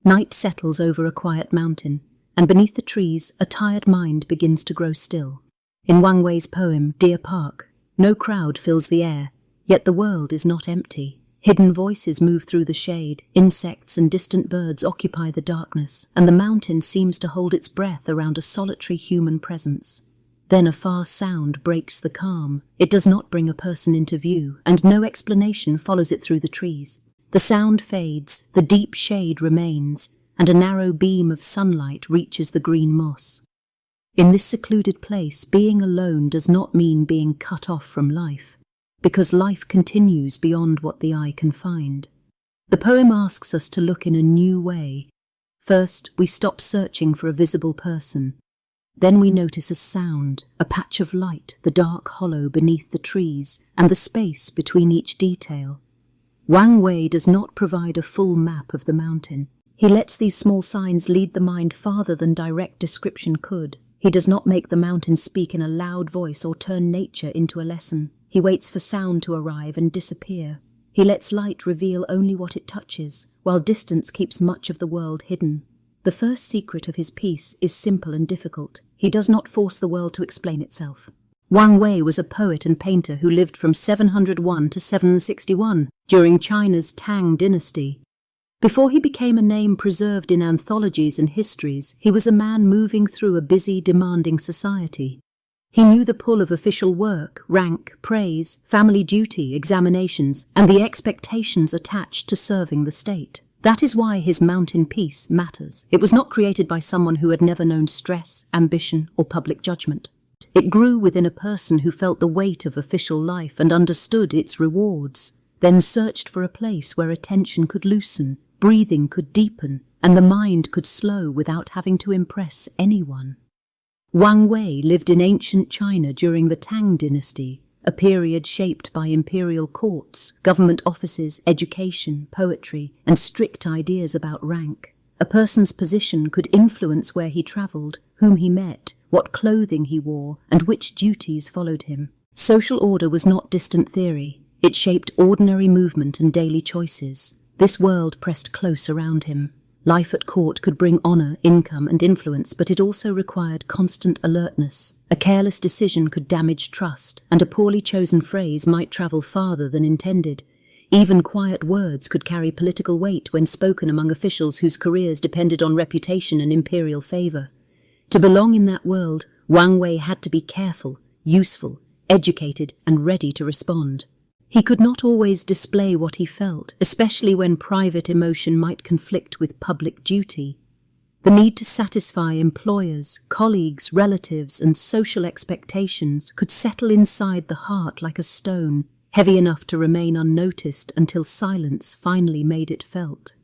Night settles over a quiet mountain, and beneath the trees, a tired mind begins to grow still. In Wang Wei's poem, Deer Park, no crowd fills the air, yet the world is not empty. Hidden voices move through the shade, insects and distant birds occupy the darkness, and the mountain seems to hold its breath around a solitary human presence. Then a far sound breaks the calm. It does not bring a person into view, and no explanation follows it through the trees. The sound fades, the deep shade remains, and a narrow beam of sunlight reaches the green moss. In this secluded place, being alone does not mean being cut off from life, because life continues beyond what the eye can find. The poem asks us to look in a new way. First, we stop searching for a visible person. Then we notice a sound, a patch of light, the dark hollow beneath the trees, and the space between each detail. Wang Wei does not provide a full map of the mountain. He lets these small signs lead the mind farther than direct description could. He does not make the mountain speak in a loud voice or turn nature into a lesson. He waits for sound to arrive and disappear. He lets light reveal only what it touches, while distance keeps much of the world hidden. The first secret of his piece is simple and difficult. He does not force the world to explain itself. Wang Wei was a poet and painter who lived from 701 to 761 during China's Tang Dynasty. Before he became a name preserved in anthologies and histories, he was a man moving through a busy, demanding society. He knew the pull of official work, rank, praise, family duty, examinations, and the expectations attached to serving the state. That is why his mountain piece matters. It was not created by someone who had never known stress, ambition, or public judgment. It grew within a person who felt the weight of official life and understood its rewards, then searched for a place where attention could loosen, breathing could deepen, and the mind could slow without having to impress anyone. Wang Wei lived in ancient China during the Tang Dynasty, a period shaped by imperial courts, government offices, education, poetry, and strict ideas about rank. A person's position could influence where he travelled, whom he met, what clothing he wore, and which duties followed him. Social order was not distant theory. It shaped ordinary movement and daily choices. This world pressed close around him. Life at court could bring honour, income, and influence, but it also required constant alertness. A careless decision could damage trust, and a poorly chosen phrase might travel farther than intended. Even quiet words could carry political weight when spoken among officials whose careers depended on reputation and imperial favour. To belong in that world, Wang Wei had to be careful, useful, educated, and ready to respond. He could not always display what he felt, especially when private emotion might conflict with public duty. The need to satisfy employers, colleagues, relatives, and social expectations could settle inside the heart like a stone, heavy enough to remain unnoticed until silence finally made it felt.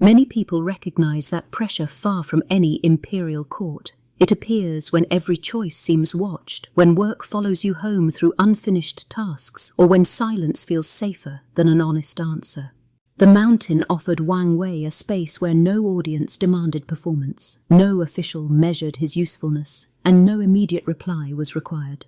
Many people recognize that pressure far from any imperial court. It appears when every choice seems watched, when work follows you home through unfinished tasks, or when silence feels safer than an honest answer. The mountain offered Wang Wei a space where no audience demanded performance, no official measured his usefulness, and no immediate reply was required.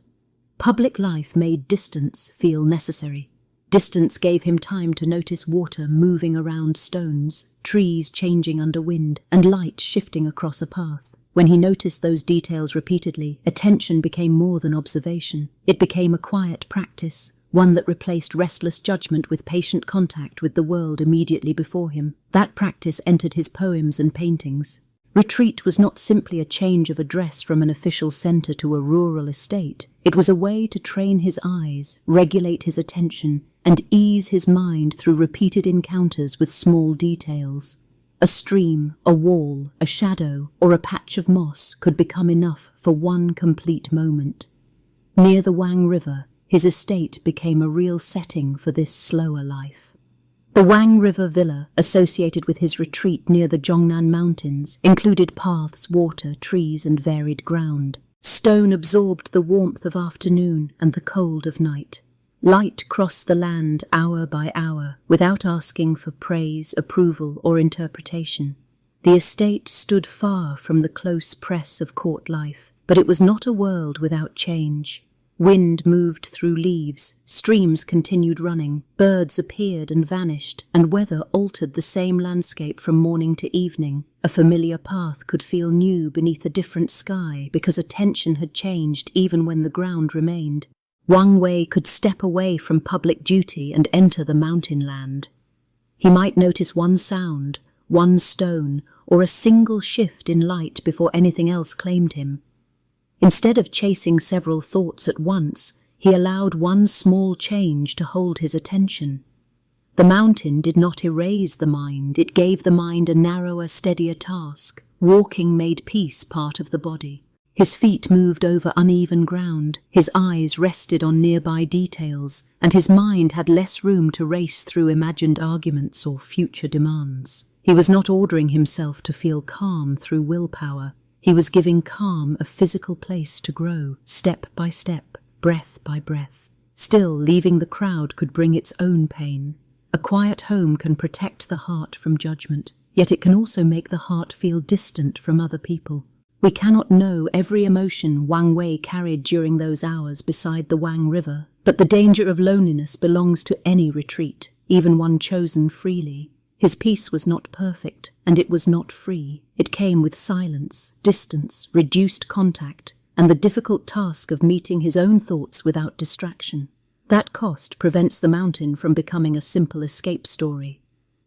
Public life made distance feel necessary. Distance gave him time to notice water moving around stones, trees changing under wind, and light shifting across a path. When he noticed those details repeatedly, attention became more than observation. It became a quiet practice, one that replaced restless judgment with patient contact with the world immediately before him. That practice entered his poems and paintings. Retreat was not simply a change of address from an official centre to a rural estate. It was a way to train his eyes, regulate his attention, and ease his mind through repeated encounters with small details. A stream, a wall, a shadow, or a patch of moss could become enough for one complete moment. Near the Wang River, his estate became a real setting for this slower life. The Wang River villa, associated with his retreat near the Zhongnan Mountains, included paths, water, trees, and varied ground. Stone absorbed the warmth of afternoon and the cold of night. Light crossed the land hour by hour, without asking for praise, approval, or interpretation. The estate stood far from the close press of court life, but it was not a world without change. Wind moved through leaves, streams continued running, birds appeared and vanished, and weather altered the same landscape from morning to evening. A familiar path could feel new beneath a different sky because attention had changed even when the ground remained. Wang Wei could step away from public duty and enter the mountain land. He might notice one sound, one stone, or a single shift in light before anything else claimed him. Instead of chasing several thoughts at once, he allowed one small change to hold his attention. The mountain did not erase the mind, it gave the mind a narrower, steadier task. Walking made peace part of the body. His feet moved over uneven ground, his eyes rested on nearby details, and his mind had less room to race through imagined arguments or future demands. He was not ordering himself to feel calm through willpower. He was giving calm a physical place to grow, step by step, breath by breath. Still, leaving the crowd could bring its own pain. A quiet home can protect the heart from judgment, yet it can also make the heart feel distant from other people. We cannot know every emotion Wang Wei carried during those hours beside the Wang River, but the danger of loneliness belongs to any retreat, even one chosen freely. His peace was not perfect, and it was not free. It came with silence, distance, reduced contact, and the difficult task of meeting his own thoughts without distraction. That cost prevents the mountain from becoming a simple escape story.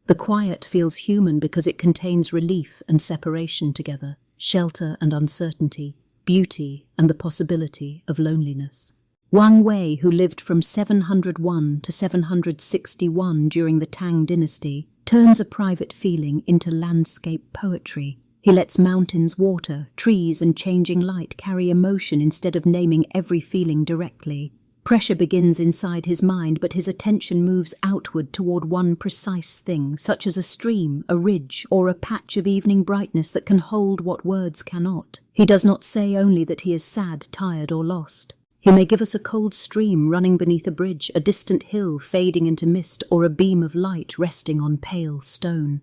The quiet feels human because it contains relief and separation together, shelter and uncertainty, beauty and the possibility of loneliness. Wang Wei, who lived from 701 to 761 during the Tang Dynasty, turns a private feeling into landscape poetry. He lets mountains, water, trees and changing light carry emotion instead of naming every feeling directly. Pressure begins inside his mind, but his attention moves outward toward one precise thing, such as a stream, a ridge, or a patch of evening brightness that can hold what words cannot. He does not say only that he is sad, tired, or lost. He may give us a cold stream running beneath a bridge, a distant hill fading into mist, or a beam of light resting on pale stone.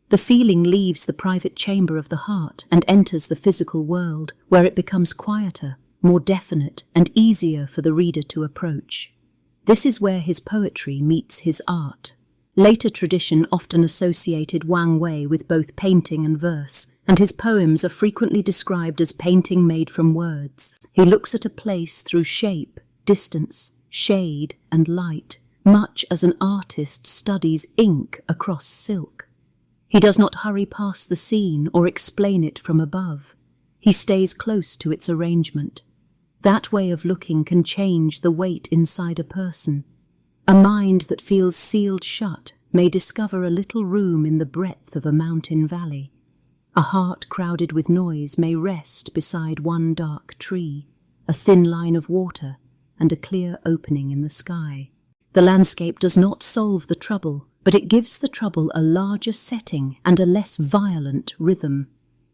The feeling leaves the private chamber of the heart and enters the physical world, where it becomes quieter, more definite, and easier for the reader to approach. This is where his poetry meets his art. Later tradition often associated Wang Wei with both painting and verse, and his poems are frequently described as painting made from words. He looks at a place through shape, distance, shade, and light, much as an artist studies ink across silk. He does not hurry past the scene or explain it from above. He stays close to its arrangement. That way of looking can change the weight inside a person. A mind that feels sealed shut may discover a little room in the breadth of a mountain valley. A heart crowded with noise may rest beside one dark tree, a thin line of water, and a clear opening in the sky. The landscape does not solve the trouble, but it gives the trouble a larger setting and a less violent rhythm.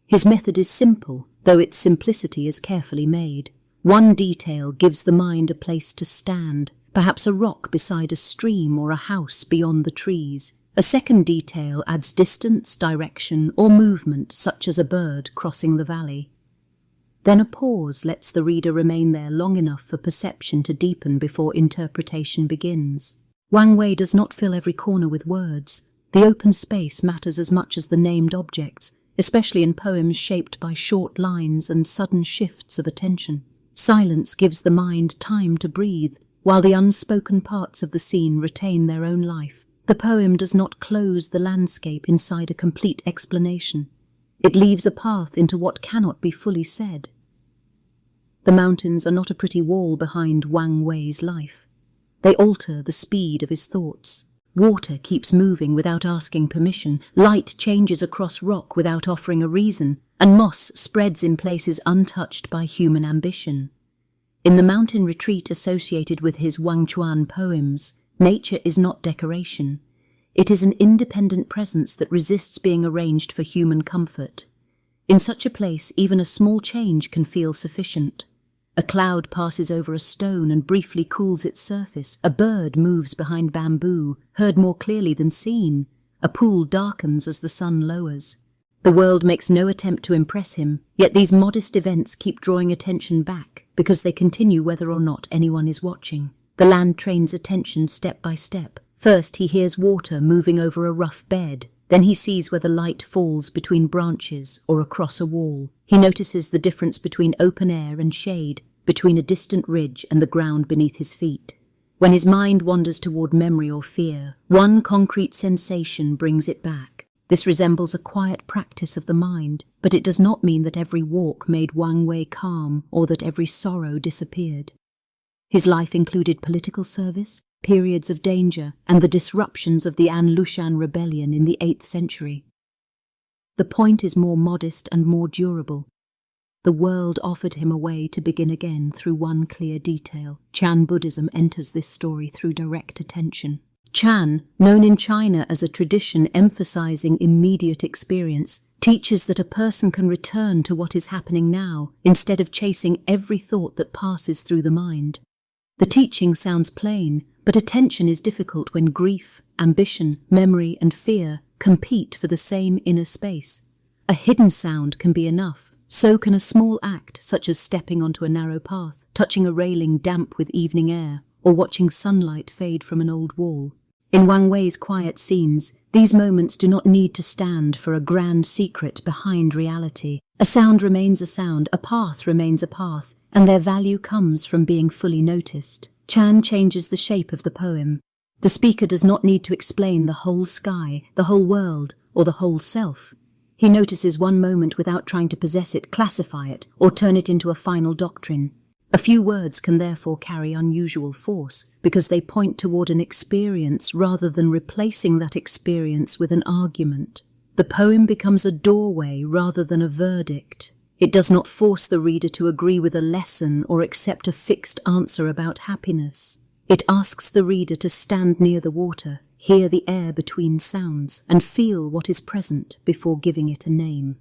His method is simple, though its simplicity is carefully made. One detail gives the mind a place to stand, perhaps a rock beside a stream or a house beyond the trees. A second detail adds distance, direction, or movement, such as a bird crossing the valley. Then a pause lets the reader remain there long enough for perception to deepen before interpretation begins. Wang Wei does not fill every corner with words. The open space matters as much as the named objects, especially in poems shaped by short lines and sudden shifts of attention. Silence gives the mind time to breathe, while the unspoken parts of the scene retain their own life. The poem does not close the landscape inside a complete explanation. It leaves a path into what cannot be fully said. The mountains are not a pretty wall behind Wang Wei's life. They alter the speed of his thoughts. Water keeps moving without asking permission, light changes across rock without offering a reason, and moss spreads in places untouched by human ambition. In the mountain retreat associated with his Wangchuan poems, nature is not decoration. It is an independent presence that resists being arranged for human comfort. In such a place, even a small change can feel sufficient. A cloud passes over a stone and briefly cools its surface. A bird moves behind bamboo, heard more clearly than seen. A pool darkens as the sun lowers. The world makes no attempt to impress him, yet these modest events keep drawing attention back. because they continue whether or not anyone is watching. The land trains attention step by step. First, he hears water moving over a rough bed. Then he sees where the light falls between branches or across a wall. He notices the difference between open air and shade, between a distant ridge and the ground beneath his feet. When his mind wanders toward memory or fear, one concrete sensation brings it back. This resembles a quiet practice of the mind, but it does not mean that every walk made Wang Wei calm or that every sorrow disappeared. His life included political service, periods of danger, and the disruptions of the An Lushan rebellion in the 8th century. The point is more modest and more durable. The world offered him a way to begin again through one clear detail. Chan Buddhism enters this story through direct attention. Chan, known in China as a tradition emphasizing immediate experience, teaches that a person can return to what is happening now instead of chasing every thought that passes through the mind. The teaching sounds plain, but attention is difficult when grief, ambition, memory, and fear compete for the same inner space. A hidden sound can be enough. So can a small act, such as stepping onto a narrow path, touching a railing damp with evening air, or watching sunlight fade from an old wall. In Wang Wei's quiet scenes, these moments do not need to stand for a grand secret behind reality. A sound remains a sound, a path remains a path, and their value comes from being fully noticed. Chan changes the shape of the poem. The speaker does not need to explain the whole sky, the whole world, or the whole self. He notices one moment without trying to possess it, classify it, or turn it into a final doctrine. A few words can therefore carry unusual force, because they point toward an experience rather than replacing that experience with an argument. The poem becomes a doorway rather than a verdict. It does not force the reader to agree with a lesson or accept a fixed answer about happiness. It asks the reader to stand near the water, hear the air between sounds, and feel what is present before giving it a name.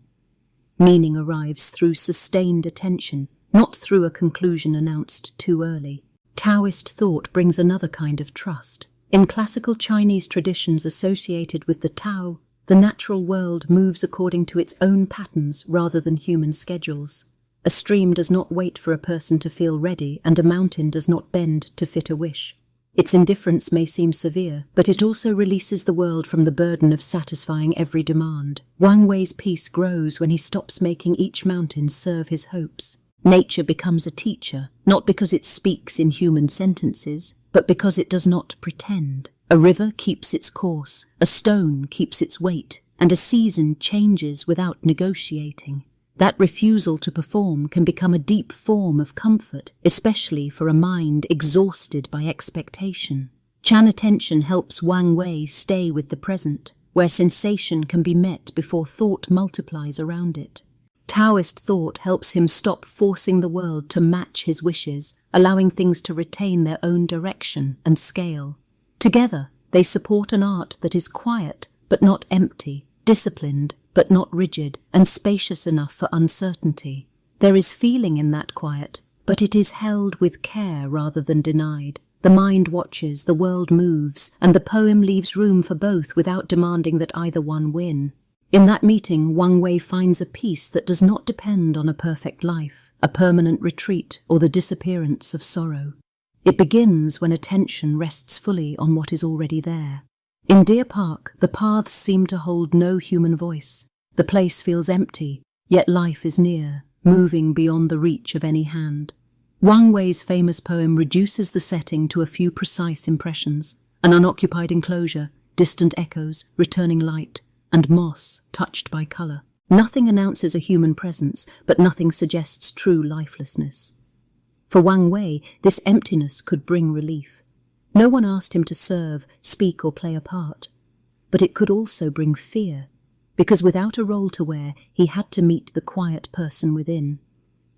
Meaning arrives through sustained attention, not through a conclusion announced too early. Taoist thought brings another kind of trust. In classical Chinese traditions associated with the Tao, the natural world moves according to its own patterns rather than human schedules. A stream does not wait for a person to feel ready, and a mountain does not bend to fit a wish. Its indifference may seem severe, but it also releases the world from the burden of satisfying every demand. Wang Wei's peace grows when he stops making each mountain serve his hopes. Nature becomes a teacher, not because it speaks in human sentences, but because it does not pretend. A river keeps its course, a stone keeps its weight, and a season changes without negotiating. That refusal to perform can become a deep form of comfort, especially for a mind exhausted by expectation. Chan attention helps Wang Wei stay with the present, where sensation can be met before thought multiplies around it. Taoist thought helps him stop forcing the world to match his wishes, allowing things to retain their own direction and scale. Together, they support an art that is quiet but not empty, disciplined but not rigid, and spacious enough for uncertainty. There is feeling in that quiet, but it is held with care rather than denied. The mind watches, the world moves, and the poem leaves room for both without demanding that either one win. In that meeting, Wang Wei finds a peace that does not depend on a perfect life, a permanent retreat, or the disappearance of sorrow. It begins when attention rests fully on what is already there. In Deer Park, the paths seem to hold no human voice. The place feels empty, yet life is near, moving beyond the reach of any hand. Wang Wei's famous poem reduces the setting to a few precise impressions: an unoccupied enclosure, distant echoes, returning light, and moss touched by colour. Nothing announces a human presence, but nothing suggests true lifelessness. For Wang Wei, this emptiness could bring relief. No one asked him to serve, speak, or play a part. But it could also bring fear, because without a role to wear, he had to meet the quiet person within.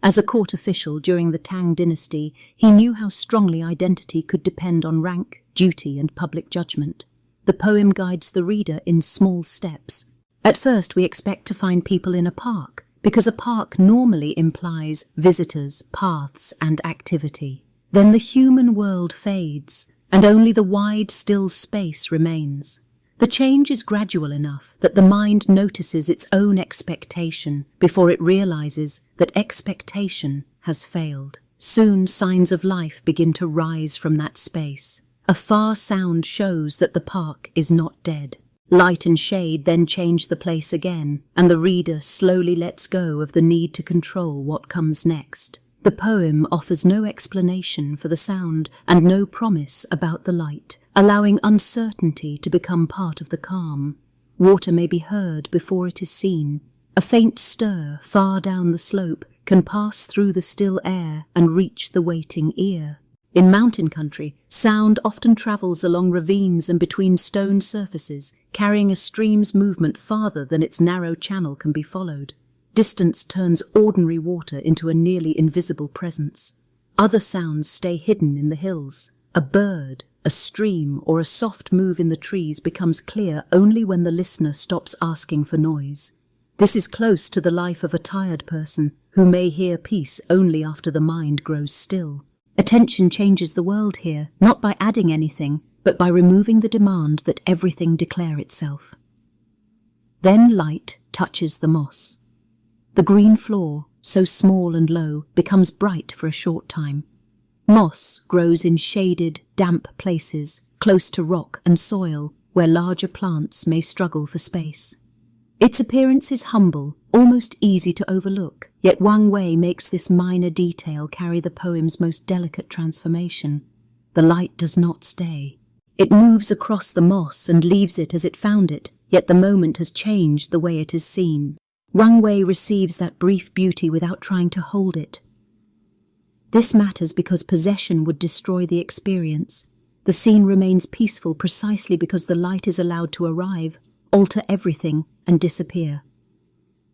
As a court official during the Tang Dynasty, he knew how strongly identity could depend on rank, duty, and public judgment. The poem guides the reader in small steps. At first, we expect to find people in a park, because a park normally implies visitors, paths, and activity. Then the human world fades, and only the wide, still space remains. The change is gradual enough that the mind notices its own expectation before it realizes that expectation has failed. Soon signs of life begin to rise from that space. A far sound shows that the park is not dead. Light and shade then change the place again, and the reader slowly lets go of the need to control what comes next. The poem offers no explanation for the sound and no promise about the light, allowing uncertainty to become part of the calm. Water may be heard before it is seen. A faint stir far down the slope can pass through the still air and reach the waiting ear. In mountain country, sound often travels along ravines and between stone surfaces, carrying a stream's movement farther than its narrow channel can be followed. Distance turns ordinary water into a nearly invisible presence. Other sounds stay hidden in the hills. A bird, a stream, or a soft move in the trees becomes clear only when the listener stops asking for noise. This is close to the life of a tired person who may hear peace only after the mind grows still. Attention changes the world here, not by adding anything, but by removing the demand that everything declare itself. Then light touches the moss. The green floor, so small and low, becomes bright for a short time. Moss grows in shaded, damp places, close to rock and soil, where larger plants may struggle for space. Its appearance is humble, almost easy to overlook, yet Wang Wei makes this minor detail carry the poem's most delicate transformation. The light does not stay. It moves across the moss and leaves it as it found it, yet the moment has changed the way it is seen. Wang Wei receives that brief beauty without trying to hold it. This matters because possession would destroy the experience. The scene remains peaceful precisely because the light is allowed to arrive, alter everything, and disappear.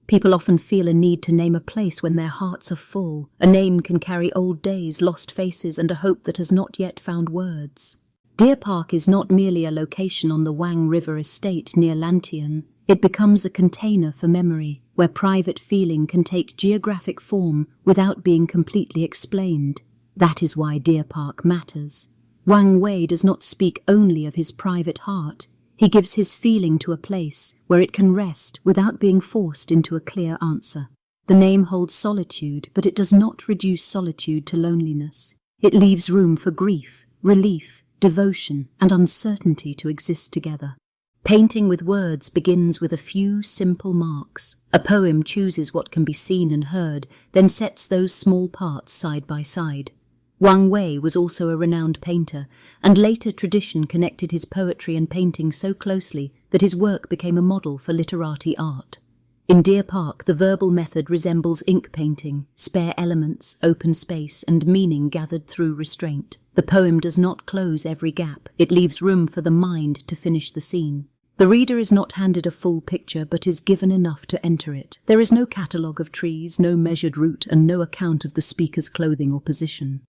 People often feel a need to name a place when their hearts are full. A name can carry old days, lost faces, and a hope that has not yet found words. Deer Park is not merely a location on the Wang River estate near Lantian. It becomes a container for memory, where private feeling can take geographic form without being completely explained. That is why Deer Park matters. Wang Wei does not speak only of his private heart. He gives his feeling to a place where it can rest without being forced into a clear answer. The name holds solitude, but it does not reduce solitude to loneliness. It leaves room for grief, relief, devotion, and uncertainty to exist together. Painting with words begins with a few simple marks. A poem chooses what can be seen and heard, then sets those small parts side by side. Wang Wei was also a renowned painter, and later tradition connected his poetry and painting so closely that his work became a model for literati art. In Deer Park, the verbal method resembles ink painting, spare elements, open space, and meaning gathered through restraint. The poem does not close every gap. It leaves room for the mind to finish the scene. The reader is not handed a full picture, but is given enough to enter it. There is no catalogue of trees, no measured route, and no account of the speaker's clothing or position.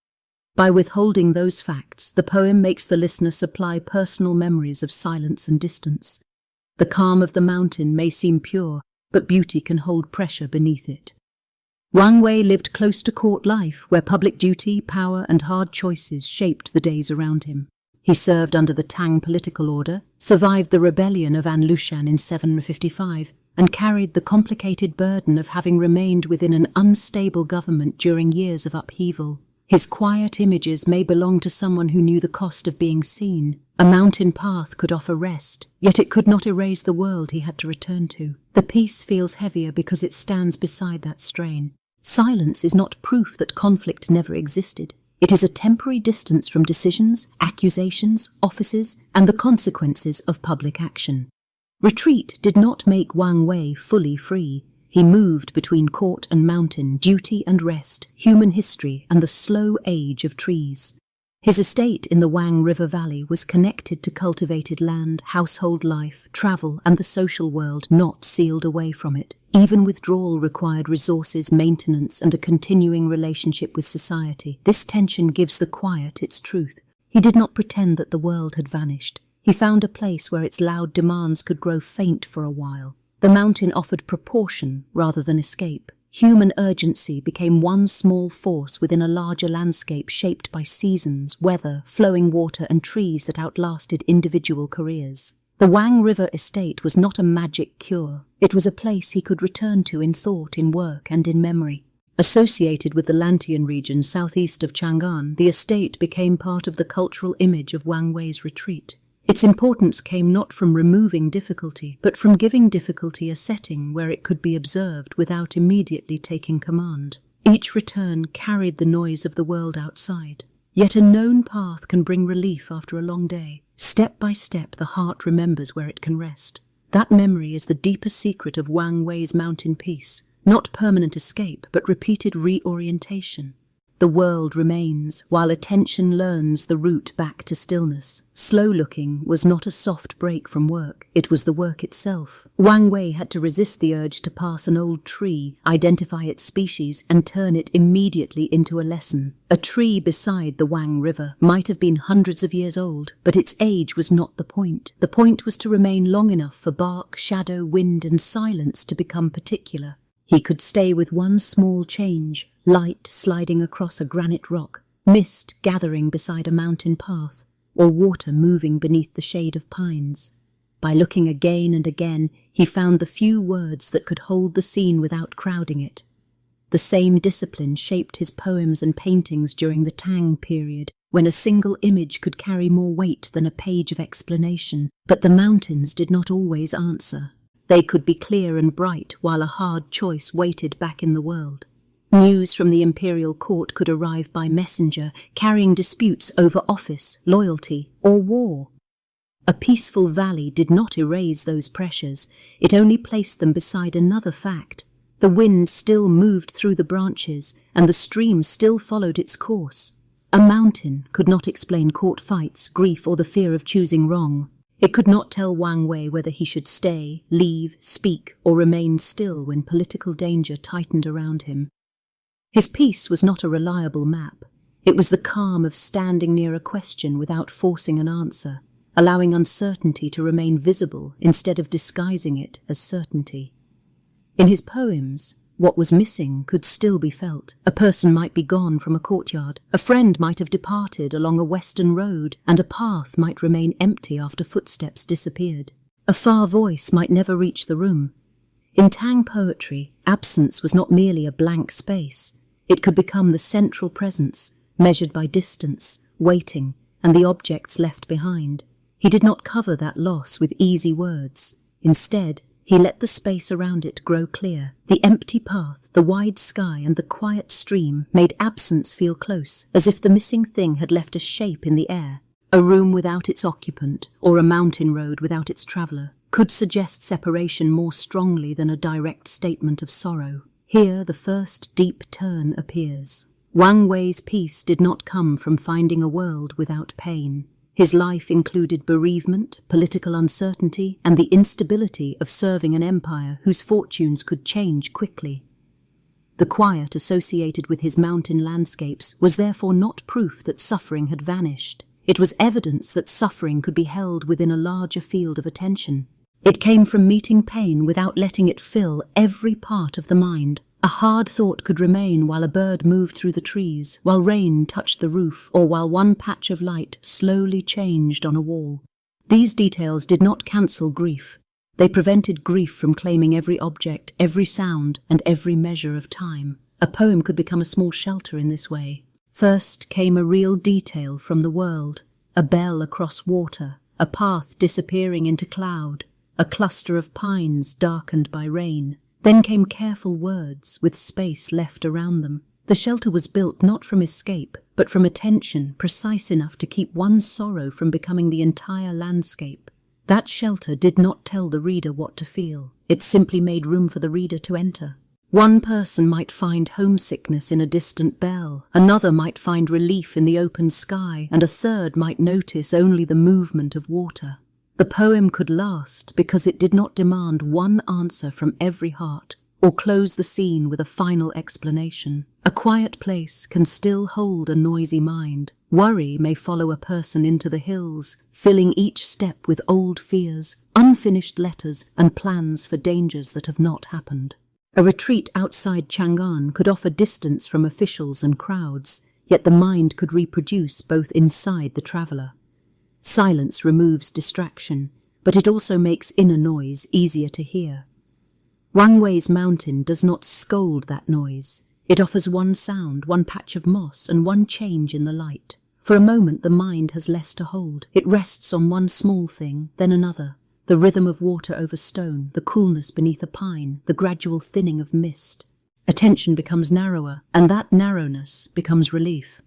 By withholding those facts, the poem makes the listener supply personal memories of silence and distance. The calm of the mountain may seem pure, but beauty can hold pressure beneath it. Wang Wei lived close to court life, where public duty, power, and hard choices shaped the days around him. He served under the Tang political order, survived the rebellion of An Lushan in 755, and carried the complicated burden of having remained within an unstable government during years of upheaval. His quiet images may belong to someone who knew the cost of being seen. A mountain path could offer rest, yet it could not erase the world he had to return to. The piece feels heavier because it stands beside that strain. Silence is not proof that conflict never existed. It is a temporary distance from decisions, accusations, offices, and the consequences of public action. Retreat did not make Wang Wei fully free. He moved between court and mountain, duty and rest, human history, and the slow age of trees. His estate in the Wang River Valley was connected to cultivated land, household life, travel, and the social world, not sealed away from it. Even withdrawal required resources, maintenance, and a continuing relationship with society. This tension gives the quiet its truth. He did not pretend that the world had vanished. He found a place where its loud demands could grow faint for a while. The mountain offered proportion rather than escape. Human urgency became one small force within a larger landscape shaped by seasons, weather, flowing water, and trees that outlasted individual careers. The Wang River estate was not a magic cure. It was a place he could return to in thought, in work, and in memory. Associated with the Lantian region southeast of Chang'an, the estate became part of the cultural image of Wang Wei's retreat. Its importance came not from removing difficulty, but from giving difficulty a setting where it could be observed without immediately taking command. Each return carried the noise of the world outside. Yet a known path can bring relief after a long day. Step by step, the heart remembers where it can rest. That memory is the deepest secret of Wang Wei's mountain peace. Not permanent escape, but repeated reorientation. The world remains, while attention learns the route back to stillness. Slow looking was not a soft break from work, it was the work itself. Wang Wei had to resist the urge to pass an old tree, identify its species, and turn it immediately into a lesson. A tree beside the Wang River might have been hundreds of years old, but its age was not the point. The point was to remain long enough for bark, shadow, wind, and silence to become particular. He could stay with one small change, light sliding across a granite rock, mist gathering beside a mountain path, or water moving beneath the shade of pines. By looking again and again, he found the few words that could hold the scene without crowding it. The same discipline shaped his poems and paintings during the Tang period, when a single image could carry more weight than a page of explanation. But the mountains did not always answer. They could be clear and bright while a hard choice waited back in the world. News from the imperial court could arrive by messenger, carrying disputes over office, loyalty, or war. A peaceful valley did not erase those pressures, it only placed them beside another fact. The wind still moved through the branches, and the stream still followed its course. A mountain could not explain court fights, grief, or the fear of choosing wrong. It could not tell Wang Wei whether he should stay, leave, speak, or remain still when political danger tightened around him. His peace was not a reliable map. It was the calm of standing near a question without forcing an answer, allowing uncertainty to remain visible instead of disguising it as certainty. In his poems, what was missing could still be felt. A person might be gone from a courtyard, a friend might have departed along a western road, and a path might remain empty after footsteps disappeared. A far voice might never reach the room. In Tang poetry, absence was not merely a blank space. It could become the central presence, measured by distance, waiting, and the objects left behind. He did not cover that loss with easy words. Instead, he let the space around it grow clear. The empty path, the wide sky, and the quiet stream made absence feel close, as if the missing thing had left a shape in the air. A room without its occupant, or a mountain road without its traveller, could suggest separation more strongly than a direct statement of sorrow. Here the first deep turn appears. Wang Wei's peace did not come from finding a world without pain. His life included bereavement, political uncertainty, and the instability of serving an empire whose fortunes could change quickly. The quiet associated with his mountain landscapes was therefore not proof that suffering had vanished. It was evidence that suffering could be held within a larger field of attention. It came from meeting pain without letting it fill every part of the mind. A hard thought could remain while a bird moved through the trees, while rain touched the roof, or while one patch of light slowly changed on a wall. These details did not cancel grief. They prevented grief from claiming every object, every sound, and every measure of time. A poem could become a small shelter in this way. First came a real detail from the world, a bell across water, a path disappearing into cloud, a cluster of pines darkened by rain. Then came careful words with space left around them. The shelter was built not from escape, but from attention precise enough to keep one sorrow from becoming the entire landscape. That shelter did not tell the reader what to feel. It simply made room for the reader to enter. One person might find homesickness in a distant bell, another might find relief in the open sky, and a third might notice only the movement of water. The poem could last because it did not demand one answer from every heart, or close the scene with a final explanation. A quiet place can still hold a noisy mind. Worry may follow a person into the hills, filling each step with old fears, unfinished letters, and plans for dangers that have not happened. A retreat outside Chang'an could offer distance from officials and crowds, yet the mind could reproduce both inside the traveller. Silence removes distraction, but it also makes inner noise easier to hear. Wang Wei's mountain does not scold that noise. It offers one sound, one patch of moss, and one change in the light. For a moment the mind has less to hold. It rests on one small thing, then another. The rhythm of water over stone, the coolness beneath a pine, the gradual thinning of mist. Attention becomes narrower, and that narrowness becomes relief.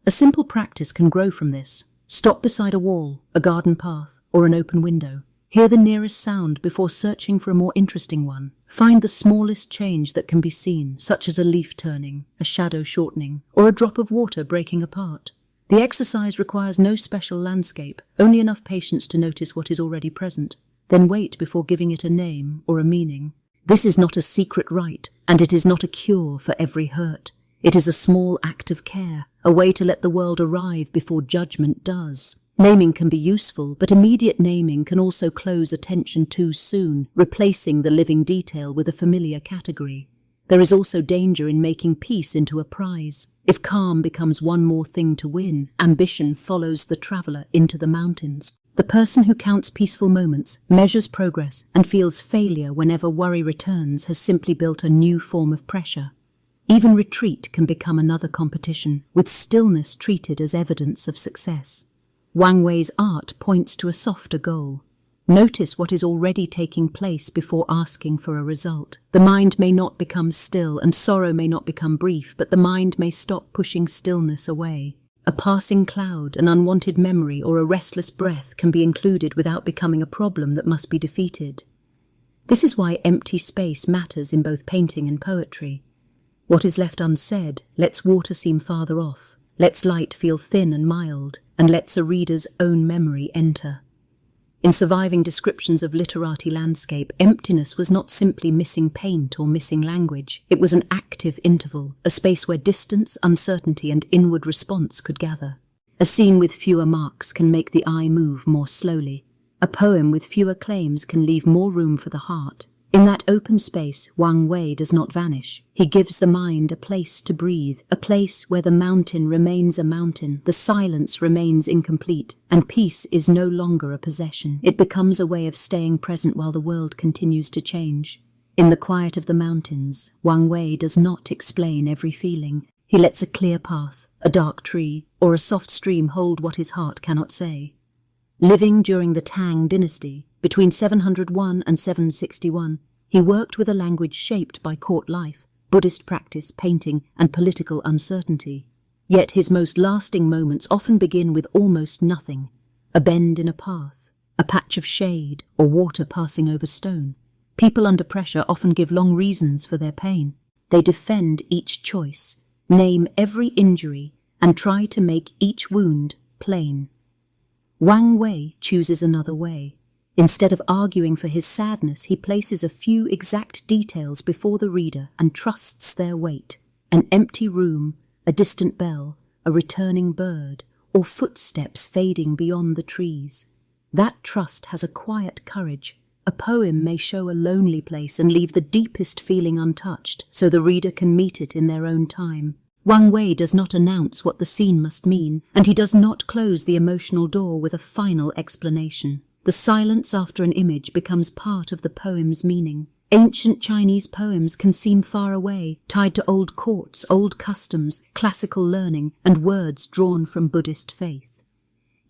A simple practice can grow from this. Stop beside a wall, a garden path, or an open window. Hear the nearest sound before searching for a more interesting one. Find the smallest change that can be seen, such as a leaf turning, a shadow shortening, or a drop of water breaking apart. The exercise requires no special landscape, only enough patience to notice what is already present. Then wait before giving it a name or a meaning. This is not a secret rite, and it is not a cure for every hurt. It is a small act of care, a way to let the world arrive before judgment does. Naming can be useful, but immediate naming can also close attention too soon, replacing the living detail with a familiar category. There is also danger in making peace into a prize. If calm becomes one more thing to win, ambition follows the traveller into the mountains. The person who counts peaceful moments, measures progress, and feels failure whenever worry returns has simply built a new form of pressure. Even retreat can become another competition, with stillness treated as evidence of success. Wang Wei's art points to a softer goal. Notice what is already taking place before asking for a result. The mind may not become still, and sorrow may not become brief, but the mind may stop pushing stillness away. A passing cloud, an unwanted memory, or a restless breath can be included without becoming a problem that must be defeated. This is why empty space matters in both painting and poetry. What is left unsaid lets water seem farther off, lets light feel thin and mild, and lets a reader's own memory enter. In surviving descriptions of literati landscape, emptiness was not simply missing paint or missing language. It was an active interval, a space where distance, uncertainty, and inward response could gather. A scene with fewer marks can make the eye move more slowly. A poem with fewer claims can leave more room for the heart. In that open space, Wang Wei does not vanish. He gives the mind a place to breathe, a place where the mountain remains a mountain, the silence remains incomplete, and peace is no longer a possession. It becomes a way of staying present while the world continues to change. In the quiet of the mountains, Wang Wei does not explain every feeling. He lets a clear path, a dark tree, or a soft stream hold what his heart cannot say. Living during the Tang Dynasty, between 701 and 761, he worked with a language shaped by court life, Buddhist practice, painting, and political uncertainty. Yet his most lasting moments often begin with almost nothing: a bend in a path, a patch of shade, or water passing over stone. People under pressure often give long reasons for their pain. They defend each choice, name every injury, and try to make each wound plain. Wang Wei chooses another way. Instead of arguing for his sadness, he places a few exact details before the reader and trusts their weight. An empty room, a distant bell, a returning bird, or footsteps fading beyond the trees. That trust has a quiet courage. A poem may show a lonely place and leave the deepest feeling untouched, so the reader can meet it in their own time. Wang Wei does not announce what the scene must mean, and he does not close the emotional door with a final explanation. The silence after an image becomes part of the poem's meaning. Ancient Chinese poems can seem far away, tied to old courts, old customs, classical learning, and words drawn from Buddhist faith.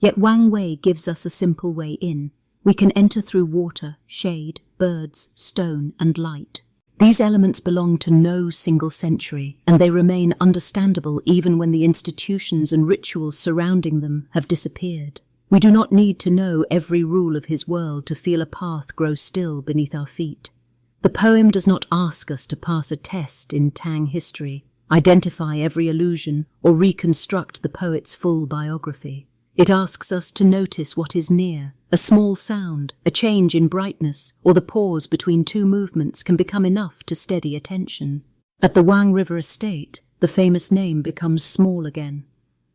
Yet Wang Wei gives us a simple way in. We can enter through water, shade, birds, stone, and light. These elements belong to no single century, and they remain understandable even when the institutions and rituals surrounding them have disappeared. We do not need to know every rule of his world to feel a path grow still beneath our feet. The poem does not ask us to pass a test in Tang history, identify every allusion, or reconstruct the poet's full biography. It asks us to notice what is near. A small sound, a change in brightness, or the pause between two movements can become enough to steady attention. At the Wang River estate, the famous name becomes small again.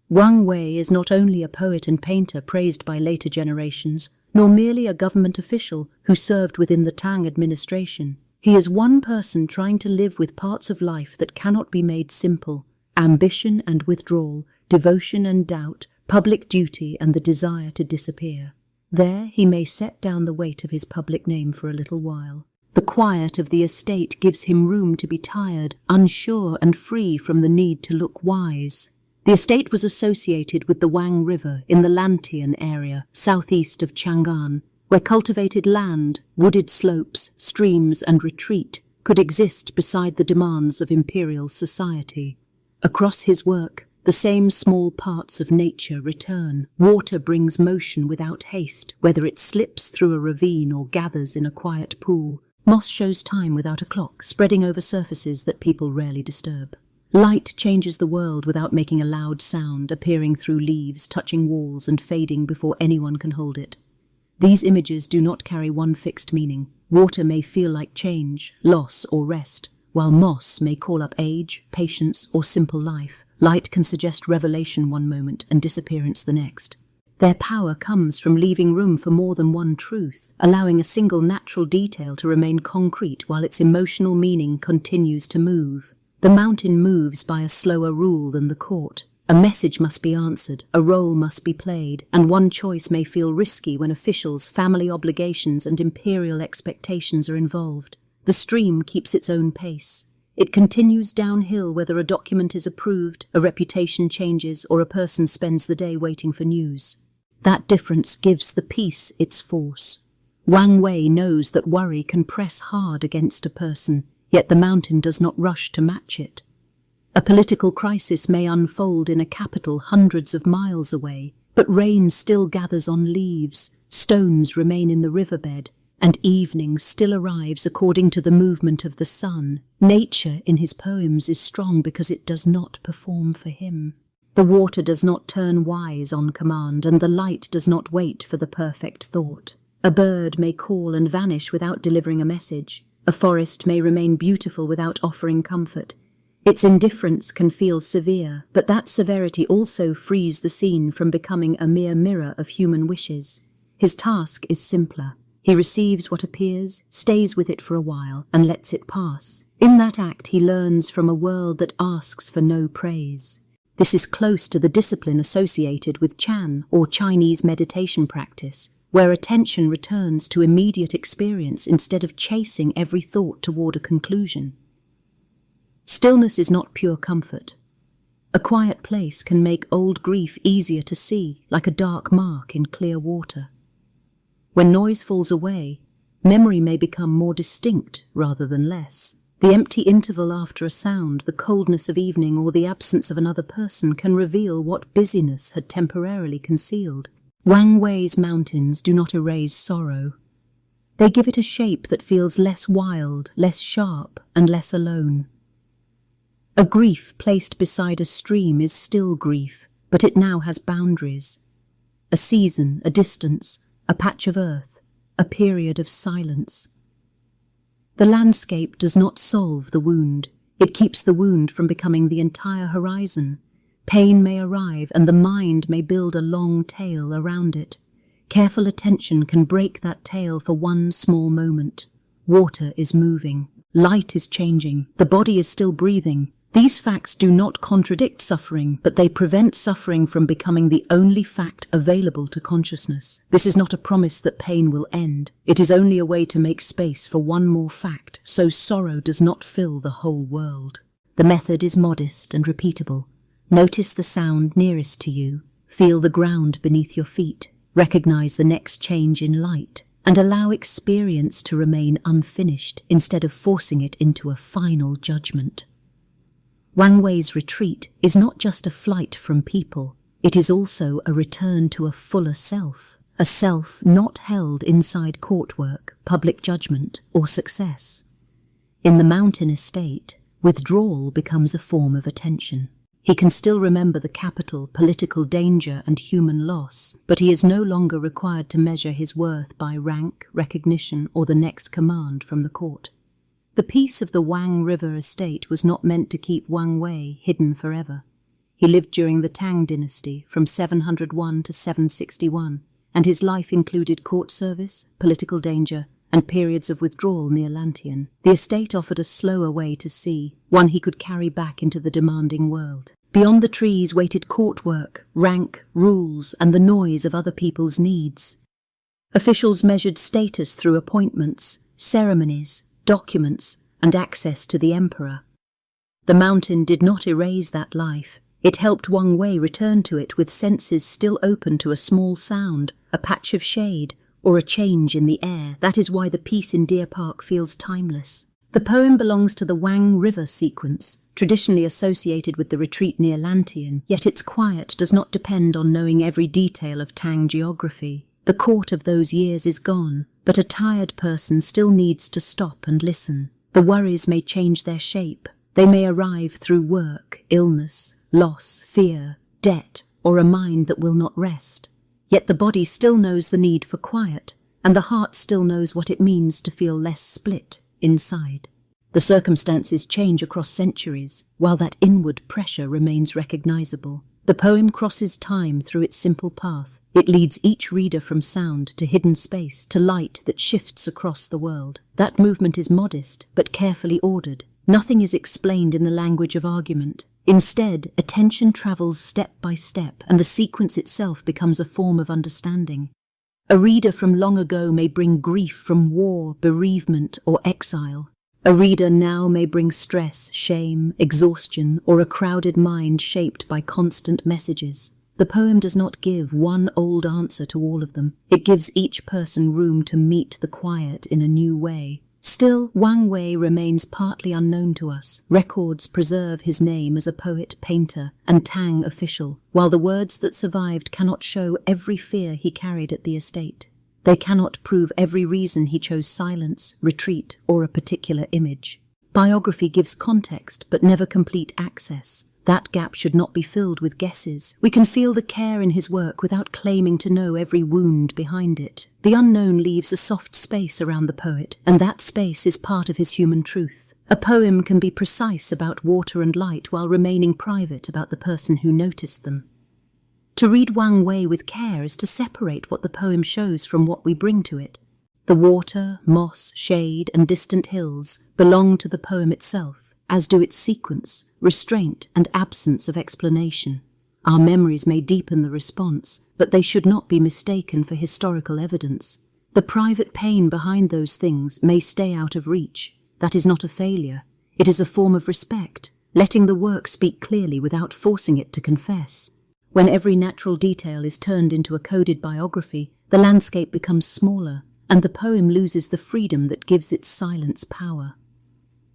Wang Wei is not only a poet and painter praised by later generations, nor merely a government official who served within the Tang administration. He is one person trying to live with parts of life that cannot be made simple: ambition and withdrawal, devotion and doubt, public duty and the desire to disappear. There he may set down the weight of his public name for a little while. The quiet of the estate gives him room to be tired, unsure and free from the need to look wise. The estate was associated with the Wang River in the Lantian area, southeast of Chang'an, where cultivated land, wooded slopes, streams and retreat could exist beside the demands of imperial society. Across his work, the same small parts of nature return. Water brings motion without haste, whether it slips through a ravine or gathers in a quiet pool. Moss shows time without a clock, spreading over surfaces that people rarely disturb. Light changes the world without making a loud sound, appearing through leaves, touching walls and fading before anyone can hold it. These images do not carry one fixed meaning. Water may feel like change, loss or rest, while moss may call up age, patience or simple life. Light can suggest revelation one moment and disappearance the next. Their power comes from leaving room for more than one truth, allowing a single natural detail to remain concrete while its emotional meaning continues to move. The mountain moves by a slower rule than the court. A message must be answered, a role must be played, and one choice may feel risky when officials, family obligations, and imperial expectations are involved. The stream keeps its own pace. It continues downhill whether a document is approved, a reputation changes, or a person spends the day waiting for news. That difference gives the peace its force. Wang Wei knows that worry can press hard against a person, yet the mountain does not rush to match it. A political crisis may unfold in a capital hundreds of miles away, but rain still gathers on leaves, stones remain in the riverbed, and evening still arrives according to the movement of the sun. Nature in his poems is strong because it does not perform for him. The water does not turn wise on command, and the light does not wait for the perfect thought. A bird may call and vanish without delivering a message. A forest may remain beautiful without offering comfort. Its indifference can feel severe, but that severity also frees the scene from becoming a mere mirror of human wishes. His task is simpler. He receives what appears, stays with it for a while, and lets it pass. In that act he learns from a world that asks for no praise. This is close to the discipline associated with Chan, or Chinese meditation practice, where attention returns to immediate experience instead of chasing every thought toward a conclusion. Stillness is not pure comfort. A quiet place can make old grief easier to see, like a dark mark in clear water. When noise falls away, memory may become more distinct rather than less. The empty interval after a sound, the coldness of evening, or the absence of another person can reveal what busyness had temporarily concealed. Wang Wei's mountains do not erase sorrow. They give it a shape that feels less wild, less sharp, and less alone. A grief placed beside a stream is still grief, but it now has boundaries. A season, a distance, a patch of earth, a period of silence. The landscape does not solve the wound. It keeps the wound from becoming the entire horizon. Pain may arrive, and the mind may build a long tale around it. Careful attention can break that tale for one small moment. Water is moving. Light is changing. The body is still breathing. These facts do not contradict suffering, but they prevent suffering from becoming the only fact available to consciousness. This is not a promise that pain will end. It is only a way to make space for one more fact, so sorrow does not fill the whole world. The method is modest and repeatable. Notice the sound nearest to you. Feel the ground beneath your feet. Recognize the next change in light, and allow experience to remain unfinished instead of forcing it into a final judgment. Wang Wei's retreat is not just a flight from people, it is also a return to a fuller self, a self not held inside court work, public judgment, or success. In the mountain estate, withdrawal becomes a form of attention. He can still remember the capital, political danger, and human loss, but he is no longer required to measure his worth by rank, recognition, or the next command from the court. The peace of the Wang River estate was not meant to keep Wang Wei hidden forever. He lived during the Tang Dynasty from 701 to 761, and his life included court service, political danger, and periods of withdrawal near Lantian. The estate offered a slower way to see, one he could carry back into the demanding world. Beyond the trees waited court work, rank, rules, and the noise of other people's needs. Officials measured status through appointments, ceremonies, documents, and access to the emperor. The mountain did not erase that life. It helped Wang Wei return to it with senses still open to a small sound, a patch of shade, or a change in the air. That is why the peace in Deer Park feels timeless. The poem belongs to the Wang River sequence, traditionally associated with the retreat near Lantian, yet its quiet does not depend on knowing every detail of Tang geography. The court of those years is gone, but a tired person still needs to stop and listen. The worries may change their shape. They may arrive through work, illness, loss, fear, debt, or a mind that will not rest. Yet the body still knows the need for quiet, and the heart still knows what it means to feel less split inside. The circumstances change across centuries, while that inward pressure remains recognizable. The poem crosses time through its simple path. It leads each reader from sound to hidden space, to light that shifts across the world. That movement is modest, but carefully ordered. Nothing is explained in the language of argument. Instead, attention travels step by step, and the sequence itself becomes a form of understanding. A reader from long ago may bring grief from war, bereavement, or exile. A reader now may bring stress, shame, exhaustion, or a crowded mind shaped by constant messages. The poem does not give one old answer to all of them. It gives each person room to meet the quiet in a new way. Still, Wang Wei remains partly unknown to us. Records preserve his name as a poet, painter, and Tang official, while the words that survived cannot show every fear he carried at the estate. They cannot prove every reason he chose silence, retreat, or a particular image. Biography gives context, but never complete access. That gap should not be filled with guesses. We can feel the care in his work without claiming to know every wound behind it. The unknown leaves a soft space around the poet, and that space is part of his human truth. A poem can be precise about water and light while remaining private about the person who noticed them. To read Wang Wei with care is to separate what the poem shows from what we bring to it. The water, moss, shade, and distant hills belong to the poem itself, as do its sequence, restraint, and absence of explanation. Our memories may deepen the response, but they should not be mistaken for historical evidence. The private pain behind those things may stay out of reach. That is not a failure. It is a form of respect, letting the work speak clearly without forcing it to confess. When every natural detail is turned into a coded biography, the landscape becomes smaller, and the poem loses the freedom that gives its silence power.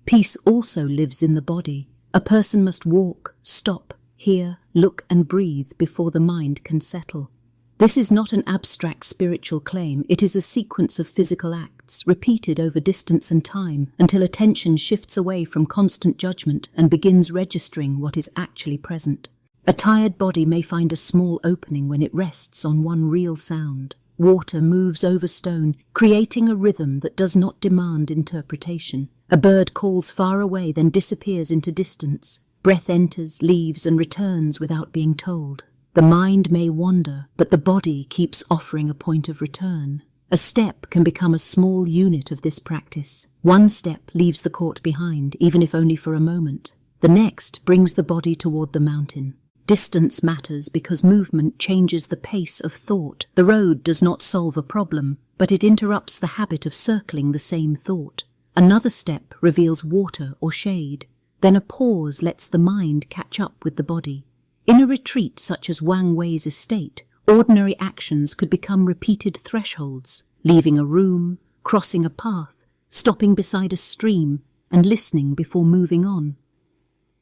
Peace also lives in the body. A person must walk, stop, hear, look and breathe before the mind can settle. This is not an abstract spiritual claim. It is a sequence of physical acts, repeated over distance and time, until attention shifts away from constant judgment and begins registering what is actually present. A tired body may find a small opening when it rests on one real sound. Water moves over stone, creating a rhythm that does not demand interpretation. A bird calls far away, then disappears into distance. Breath enters, leaves, and returns without being told. The mind may wander, but the body keeps offering a point of return. A step can become a small unit of this practice. One step leaves the court behind, even if only for a moment. The next brings the body toward the mountain. Distance matters because movement changes the pace of thought. The road does not solve a problem, but it interrupts the habit of circling the same thought. Another step reveals water or shade. Then a pause lets the mind catch up with the body. In a retreat such as Wang Wei's estate, ordinary actions could become repeated thresholds, leaving a room, crossing a path, stopping beside a stream, and listening before moving on.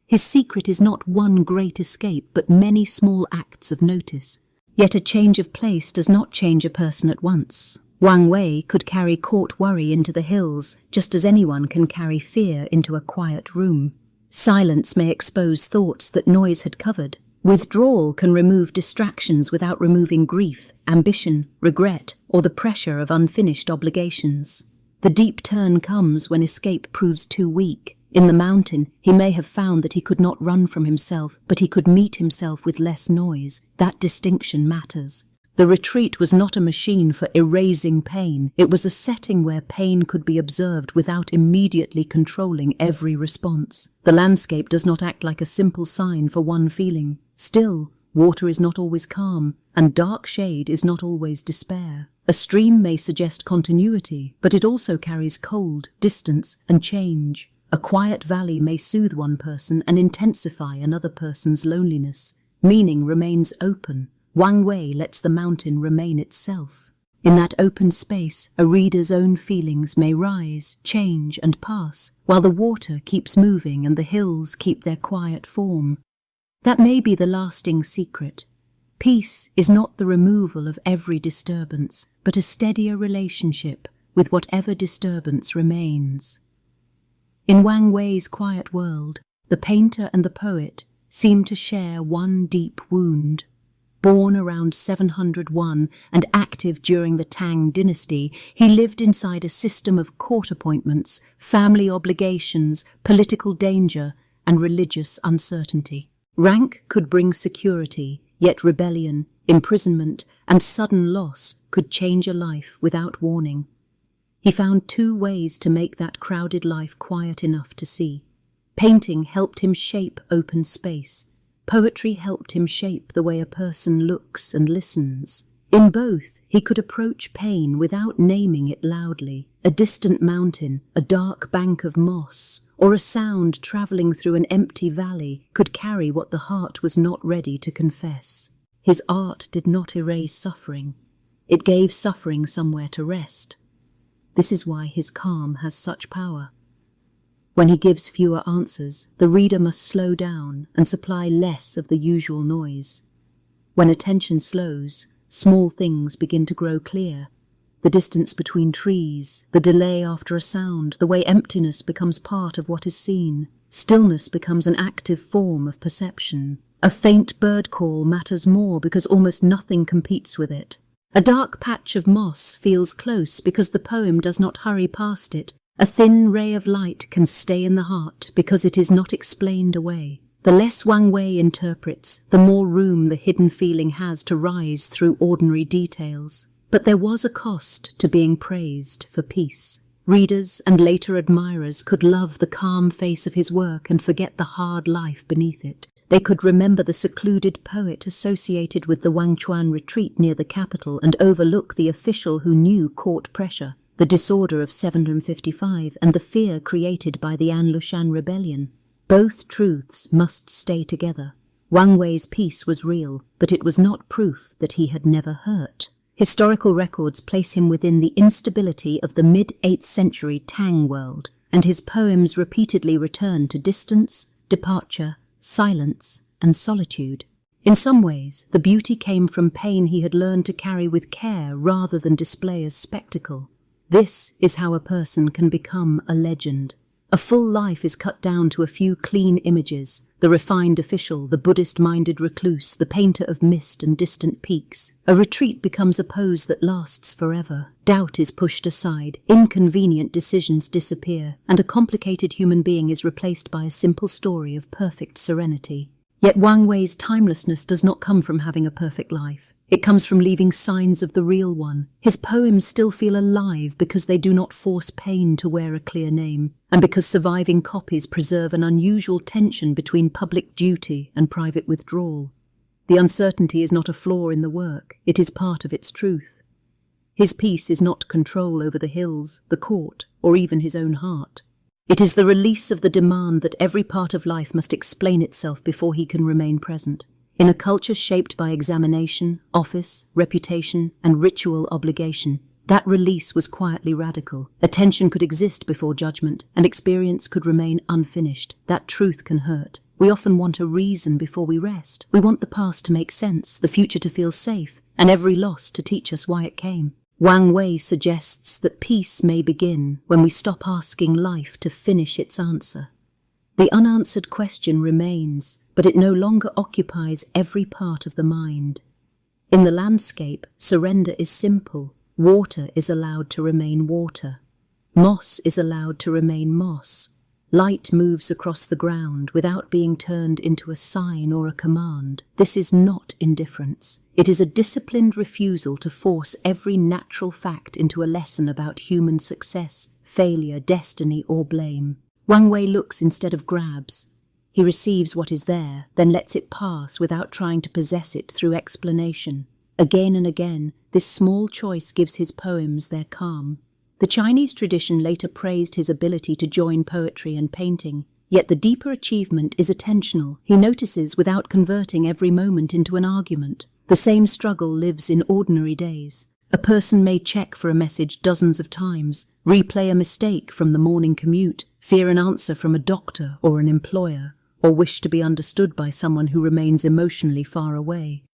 His secret is not one great escape, but many small acts of notice. Yet a change of place does not change a person at once. Wang Wei could carry court worry into the hills, just as anyone can carry fear into a quiet room. Silence may expose thoughts that noise had covered. Withdrawal can remove distractions without removing grief, ambition, regret, or the pressure of unfinished obligations. The deep turn comes when escape proves too weak. In the mountain, he may have found that he could not run from himself, but he could meet himself with less noise. That distinction matters. The retreat was not a machine for erasing pain. It was a setting where pain could be observed without immediately controlling every response. The landscape does not act like a simple sign for one feeling. Still, water is not always calm, and dark shade is not always despair. A stream may suggest continuity, but it also carries cold, distance, and change. A quiet valley may soothe one person and intensify another person's loneliness. Meaning remains open. Wang Wei lets the mountain remain itself. In that open space, a reader's own feelings may rise, change, and pass, while the water keeps moving and the hills keep their quiet form. That may be the lasting secret. Peace is not the removal of every disturbance, but a steadier relationship with whatever disturbance remains. In Wang Wei's quiet world, the painter and the poet seem to share one deep wound. Born around 701 and active during the Tang Dynasty, he lived inside a system of court appointments, family obligations, political danger, and religious uncertainty. Rank could bring security, yet rebellion, imprisonment, and sudden loss could change a life without warning. He found two ways to make that crowded life quiet enough to see. Painting helped him shape open space. Poetry helped him shape the way a person looks and listens. In both, he could approach pain without naming it loudly. A distant mountain, a dark bank of moss, or a sound travelling through an empty valley could carry what the heart was not ready to confess. His art did not erase suffering. It gave suffering somewhere to rest. This is why his calm has such power. When he gives fewer answers, the reader must slow down and supply less of the usual noise. When attention slows, small things begin to grow clear. The distance between trees, the delay after a sound, the way emptiness becomes part of what is seen. Stillness becomes an active form of perception. A faint bird call matters more because almost nothing competes with it. A dark patch of moss feels close because the poem does not hurry past it. A thin ray of light can stay in the heart because it is not explained away. The less Wang Wei interprets, the more room the hidden feeling has to rise through ordinary details. But there was a cost to being praised for peace. Readers and later admirers could love the calm face of his work and forget the hard life beneath it. They could remember the secluded poet associated with the Wangchuan retreat near the capital and overlook the official who knew court pressure, the disorder of 755 and the fear created by the Anlushan rebellion. Both truths must stay together. Wang Wei's peace was real, but it was not proof that he had never hurt. Historical records place him within the instability of the mid-8th century Tang world, and his poems repeatedly return to distance, departure, silence, and solitude. In some ways, the beauty came from pain he had learned to carry with care rather than display as spectacle. This is how a person can become a legend. A full life is cut down to a few clean images, the refined official, the Buddhist-minded recluse, the painter of mist and distant peaks. A retreat becomes a pose that lasts forever. Doubt is pushed aside, inconvenient decisions disappear, and a complicated human being is replaced by a simple story of perfect serenity. Yet Wang Wei's timelessness does not come from having a perfect life. It comes from leaving signs of the real one. His poems still feel alive because they do not force pain to wear a clear name, and because surviving copies preserve an unusual tension between public duty and private withdrawal. The uncertainty is not a flaw in the work, it is part of its truth. His peace is not control over the hills, the court, or even his own heart. It is the release of the demand that every part of life must explain itself before he can remain present. In a culture shaped by examination, office, reputation, and ritual obligation, that release was quietly radical. Attention could exist before judgment, and experience could remain unfinished. That truth can hurt. We often want a reason before we rest. We want the past to make sense, the future to feel safe, and every loss to teach us why it came. Wang Wei suggests that peace may begin when we stop asking life to finish its answer. The unanswered question remains, but it no longer occupies every part of the mind. In the landscape, surrender is simple. Water is allowed to remain water. Moss is allowed to remain moss. Light moves across the ground without being turned into a sign or a command. This is not indifference. It is a disciplined refusal to force every natural fact into a lesson about human success, failure, destiny, or blame. Wang Wei looks instead of grabs. He receives what is there, then lets it pass without trying to possess it through explanation. Again and again, this small choice gives his poems their calm. The Chinese tradition later praised his ability to join poetry and painting, yet the deeper achievement is attentional. He notices without converting every moment into an argument. The same struggle lives in ordinary days. A person may check for a message dozens of times, replay a mistake from the morning commute, fear an answer from a doctor or an employer, or wish to be understood by someone who remains emotionally far away.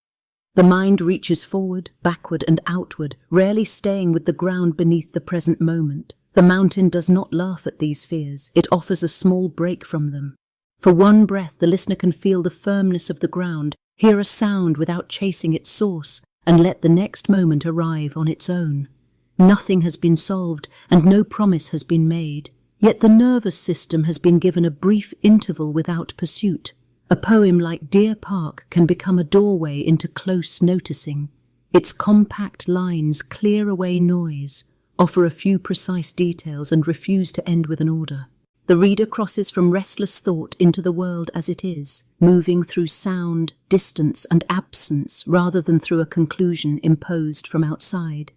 The mind reaches forward, backward and outward, rarely staying with the ground beneath the present moment. The mountain does not laugh at these fears, it offers a small break from them. For one breath the listener can feel the firmness of the ground, hear a sound without chasing its source, and let the next moment arrive on its own. Nothing has been solved, and no promise has been made, yet the nervous system has been given a brief interval without pursuit. A poem like Deer Park can become a doorway into close noticing. Its compact lines clear away noise, offer a few precise details and refuse to end with an order. The reader crosses from restless thought into the world as it is, moving through sound, distance and absence rather than through a conclusion imposed from outside.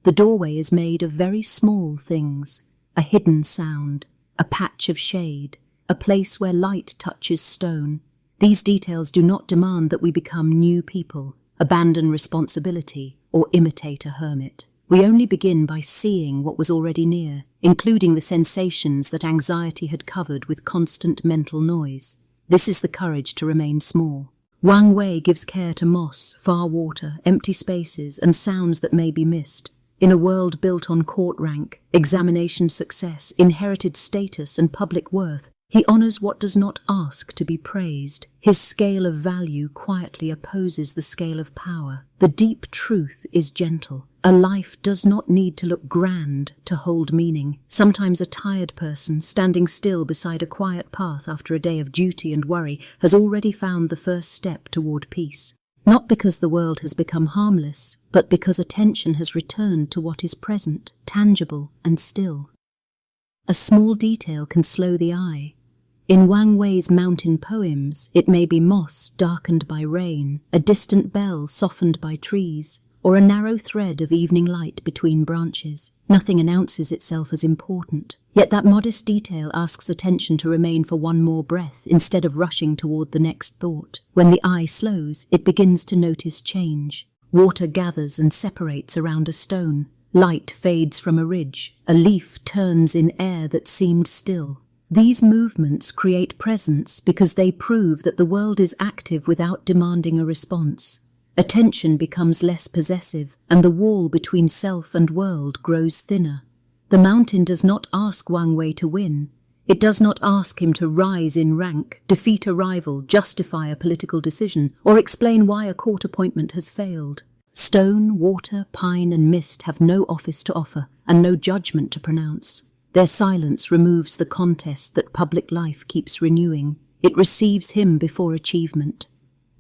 The doorway is made of very small things, a hidden sound, a patch of shade, a place where light touches stone. These details do not demand that we become new people, abandon responsibility, or imitate a hermit. We only begin by seeing what was already near, including the sensations that anxiety had covered with constant mental noise. This is the courage to remain small. Wang Wei gives care to moss, far water, empty spaces, and sounds that may be missed. In a world built on court rank, examination success, inherited status, and public worth, he honours what does not ask to be praised. His scale of value quietly opposes the scale of power. The deep truth is gentle. A life does not need to look grand to hold meaning. Sometimes a tired person, standing still beside a quiet path after a day of duty and worry, has already found the first step toward peace. Not because the world has become harmless, but because attention has returned to what is present, tangible and still. A small detail can slow the eye. In Wang Wei's mountain poems, it may be moss darkened by rain, a distant bell softened by trees, or a narrow thread of evening light between branches. Nothing announces itself as important, yet that modest detail asks attention to remain for one more breath instead of rushing toward the next thought. When the eye slows, it begins to notice change. Water gathers and separates around a stone. Light fades from a ridge. A leaf turns in air that seemed still. These movements create presence because they prove that the world is active without demanding a response. Attention becomes less possessive, and the wall between self and world grows thinner. The mountain does not ask Wang Wei to win. It does not ask him to rise in rank, defeat a rival, justify a political decision, or explain why a court appointment has failed. Stone, water, pine, and mist have no office to offer, and no judgment to pronounce. Their silence removes the contest that public life keeps renewing. It receives him before achievement.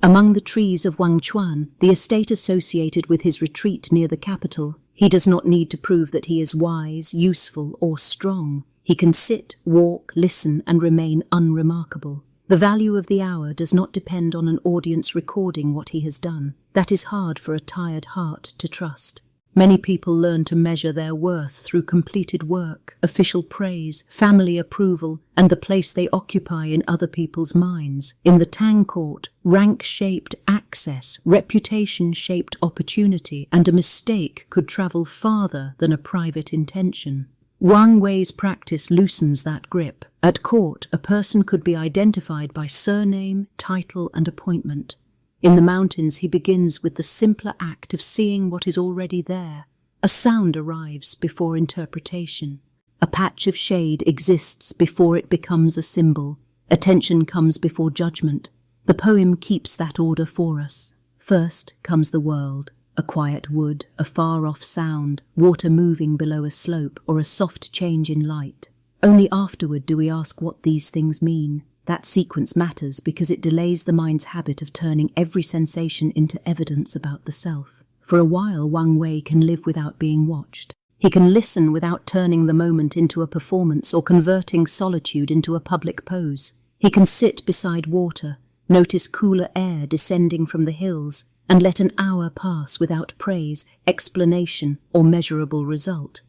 Among the trees of Wangchuan, the estate associated with his retreat near the capital, he does not need to prove that he is wise, useful, or strong. He can sit, walk, listen, and remain unremarkable. The value of the hour does not depend on an audience recording what he has done. That is hard for a tired heart to trust. Many people learn to measure their worth through completed work, official praise, family approval, and the place they occupy in other people's minds. In the Tang court, rank-shaped access, reputation-shaped opportunity, and a mistake could travel farther than a private intention. Wang Wei's practice loosens that grip. At court, a person could be identified by surname, title, and appointment. In the mountains, he begins with the simpler act of seeing what is already there. A sound arrives before interpretation. A patch of shade exists before it becomes a symbol. Attention comes before judgment. The poem keeps that order for us. First comes the world, a quiet wood, a far-off sound, water moving below a slope, or a soft change in light. Only afterward do we ask what these things mean. That sequence matters because it delays the mind's habit of turning every sensation into evidence about the self. For a while, Wang Wei can live without being watched. He can listen without turning the moment into a performance or converting solitude into a public pose. He can sit beside water, notice cooler air descending from the hills, and let an hour pass without praise, explanation, or measurable result.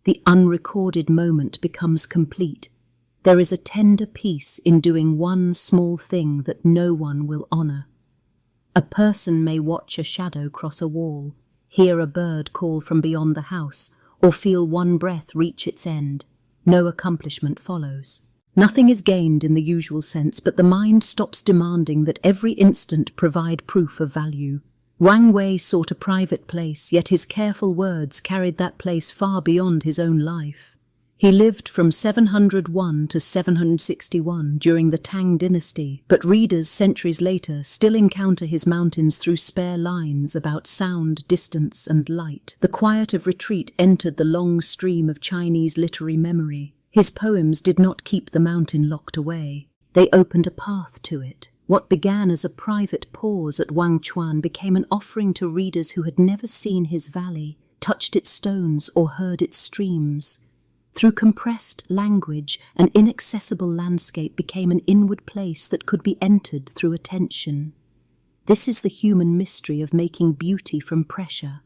The unrecorded moment becomes complete. There is a tender peace in doing one small thing that no one will honor. A person may watch a shadow cross a wall, hear a bird call from beyond the house, or feel one breath reach its end. No accomplishment follows. Nothing is gained in the usual sense, but the mind stops demanding that every instant provide proof of value. Wang Wei sought a private place, yet his careful words carried that place far beyond his own life. He lived from 701 to 761 during the Tang Dynasty, but readers centuries later still encounter his mountains through spare lines about sound, distance, and light. The quiet of retreat entered the long stream of Chinese literary memory. His poems did not keep the mountain locked away. They opened a path to it. What began as a private pause at Wangchuan became an offering to readers who had never seen his valley, touched its stones, or heard its streams. Through compressed language, an inaccessible landscape became an inward place that could be entered through attention. This is the human mystery of making beauty from pressure.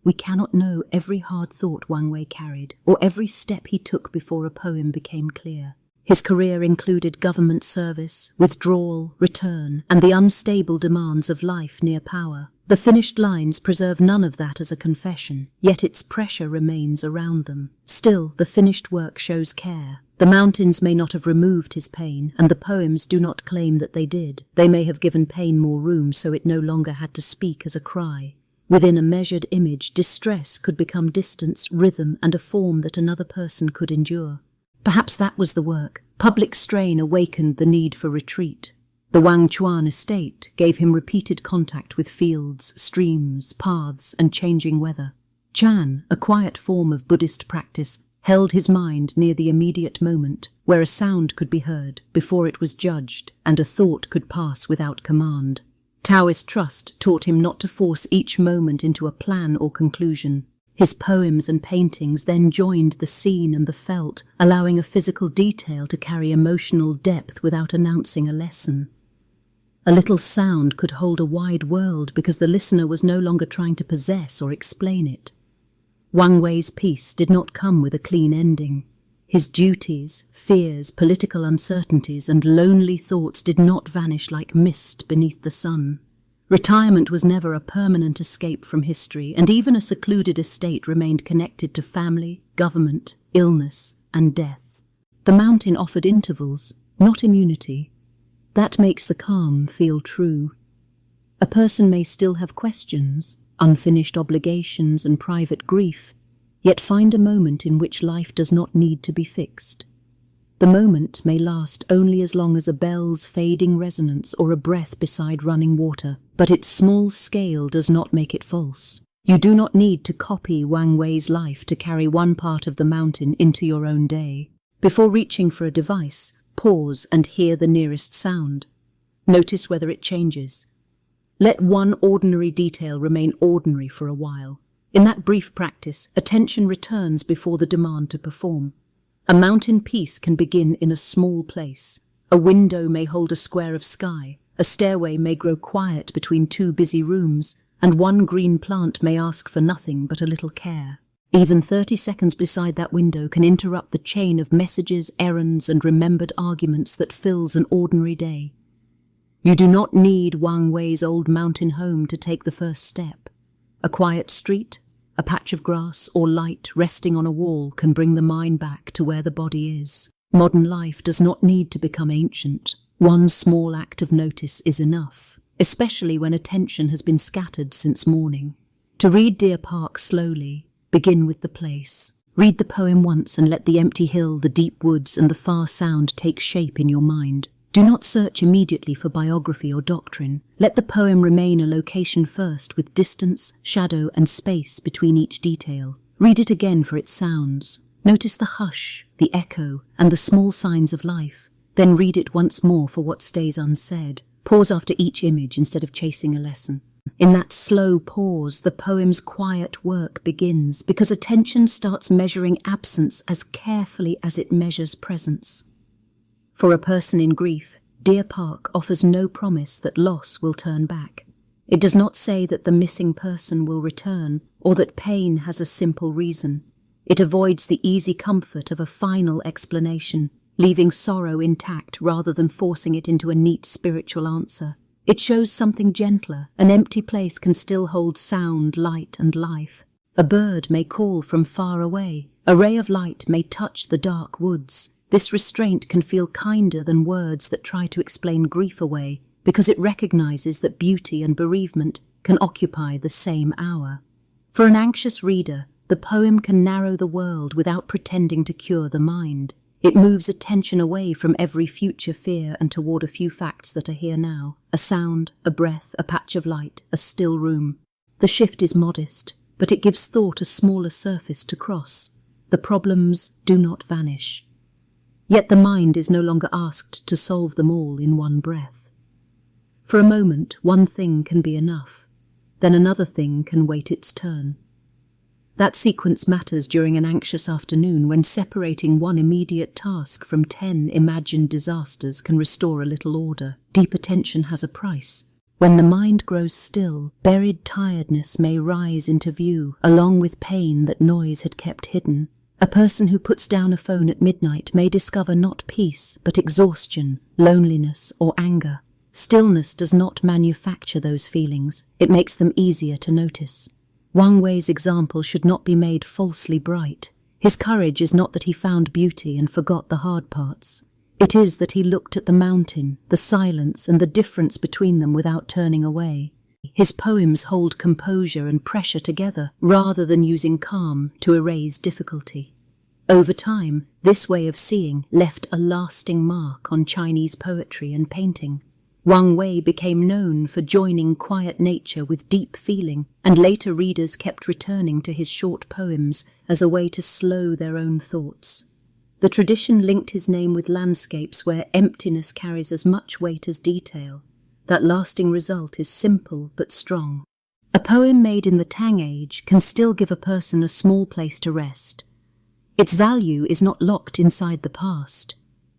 We cannot know every hard thought Wang Wei carried, or every step he took before a poem became clear. His career included government service, withdrawal, return, and the unstable demands of life near power. The finished lines preserve none of that as a confession, yet its pressure remains around them. Still, the finished work shows care. The mountains may not have removed his pain, and the poems do not claim that they did. They may have given pain more room so it no longer had to speak as a cry. Within a measured image, distress could become distance, rhythm, and a form that another person could endure. Perhaps that was the work. Public strain awakened the need for retreat. The Wangchuan estate gave him repeated contact with fields, streams, paths, and changing weather. Chan, a quiet form of Buddhist practice, held his mind near the immediate moment, where a sound could be heard before it was judged, and a thought could pass without command. Taoist trust taught him not to force each moment into a plan or conclusion. His poems and paintings then joined the seen and the felt, allowing a physical detail to carry emotional depth without announcing a lesson. A little sound could hold a wide world because the listener was no longer trying to possess or explain it. Wang Wei's peace did not come with a clean ending. His duties, fears, political uncertainties, and lonely thoughts did not vanish like mist beneath the sun. Retirement was never a permanent escape from history, and even a secluded estate remained connected to family, government, illness, and death. The mountain offered intervals, not immunity. That makes the calm feel true. A person may still have questions, unfinished obligations, and private grief, yet find a moment in which life does not need to be fixed. The moment may last only as long as a bell's fading resonance or a breath beside running water, but its small scale does not make it false. You do not need to copy Wang Wei's life to carry one part of the mountain into your own day. Before reaching for a device, pause and hear the nearest sound. Notice whether it changes. Let one ordinary detail remain ordinary for a while. In that brief practice, attention returns before the demand to perform. A mountain peace can begin in a small place. A window may hold a square of sky, a stairway may grow quiet between two busy rooms, and one green plant may ask for nothing but a little care. Even 30 seconds beside that window can interrupt the chain of messages, errands, and remembered arguments that fills an ordinary day. You do not need Wang Wei's old mountain home to take the first step. A quiet street, a patch of grass or light resting on a wall can bring the mind back to where the body is. Modern life does not need to become ancient. One small act of notice is enough, especially when attention has been scattered since morning. To read Deer Park slowly, begin with the place. Read the poem once and let the empty hill, the deep woods, and the far sound take shape in your mind. Do not search immediately for biography or doctrine. Let the poem remain a location first, with distance, shadow, and space between each detail. Read it again for its sounds. Notice the hush, the echo, and the small signs of life. Then read it once more for what stays unsaid. Pause after each image instead of chasing a lesson. In that slow pause, the poem's quiet work begins, because attention starts measuring absence as carefully as it measures presence. For a person in grief, Deer Park offers no promise that loss will turn back. It does not say that the missing person will return or that pain has a simple reason. It avoids the easy comfort of a final explanation, leaving sorrow intact rather than forcing it into a neat spiritual answer. It shows something gentler. An empty place can still hold sound, light, and life. A bird may call from far away. A ray of light may touch the dark woods. This restraint can feel kinder than words that try to explain grief away, because it recognizes that beauty and bereavement can occupy the same hour. For an anxious reader, the poem can narrow the world without pretending to cure the mind. It moves attention away from every future fear and toward a few facts that are here now. A sound, a breath, a patch of light, a still room. The shift is modest, but it gives thought a smaller surface to cross. The problems do not vanish. Yet the mind is no longer asked to solve them all in one breath. For a moment, one thing can be enough. Then another thing can wait its turn. That sequence matters during an anxious afternoon when separating one immediate task from 10 imagined disasters can restore a little order. Deep attention has a price. When the mind grows still, buried tiredness may rise into view, along with pain that noise had kept hidden. A person who puts down a phone at midnight may discover not peace, but exhaustion, loneliness, or anger. Stillness does not manufacture those feelings. It makes them easier to notice. Wang Wei's example should not be made falsely bright. His courage is not that he found beauty and forgot the hard parts. It is that he looked at the mountain, the silence, and the difference between them without turning away. His poems hold composure and pressure together, rather than using calm to erase difficulty. Over time, this way of seeing left a lasting mark on Chinese poetry and painting. Wang Wei became known for joining quiet nature with deep feeling, and later readers kept returning to his short poems as a way to slow their own thoughts. The tradition linked his name with landscapes where emptiness carries as much weight as detail. That lasting result is simple but strong. A poem made in the Tang Age can still give a person a small place to rest. Its value is not locked inside the past.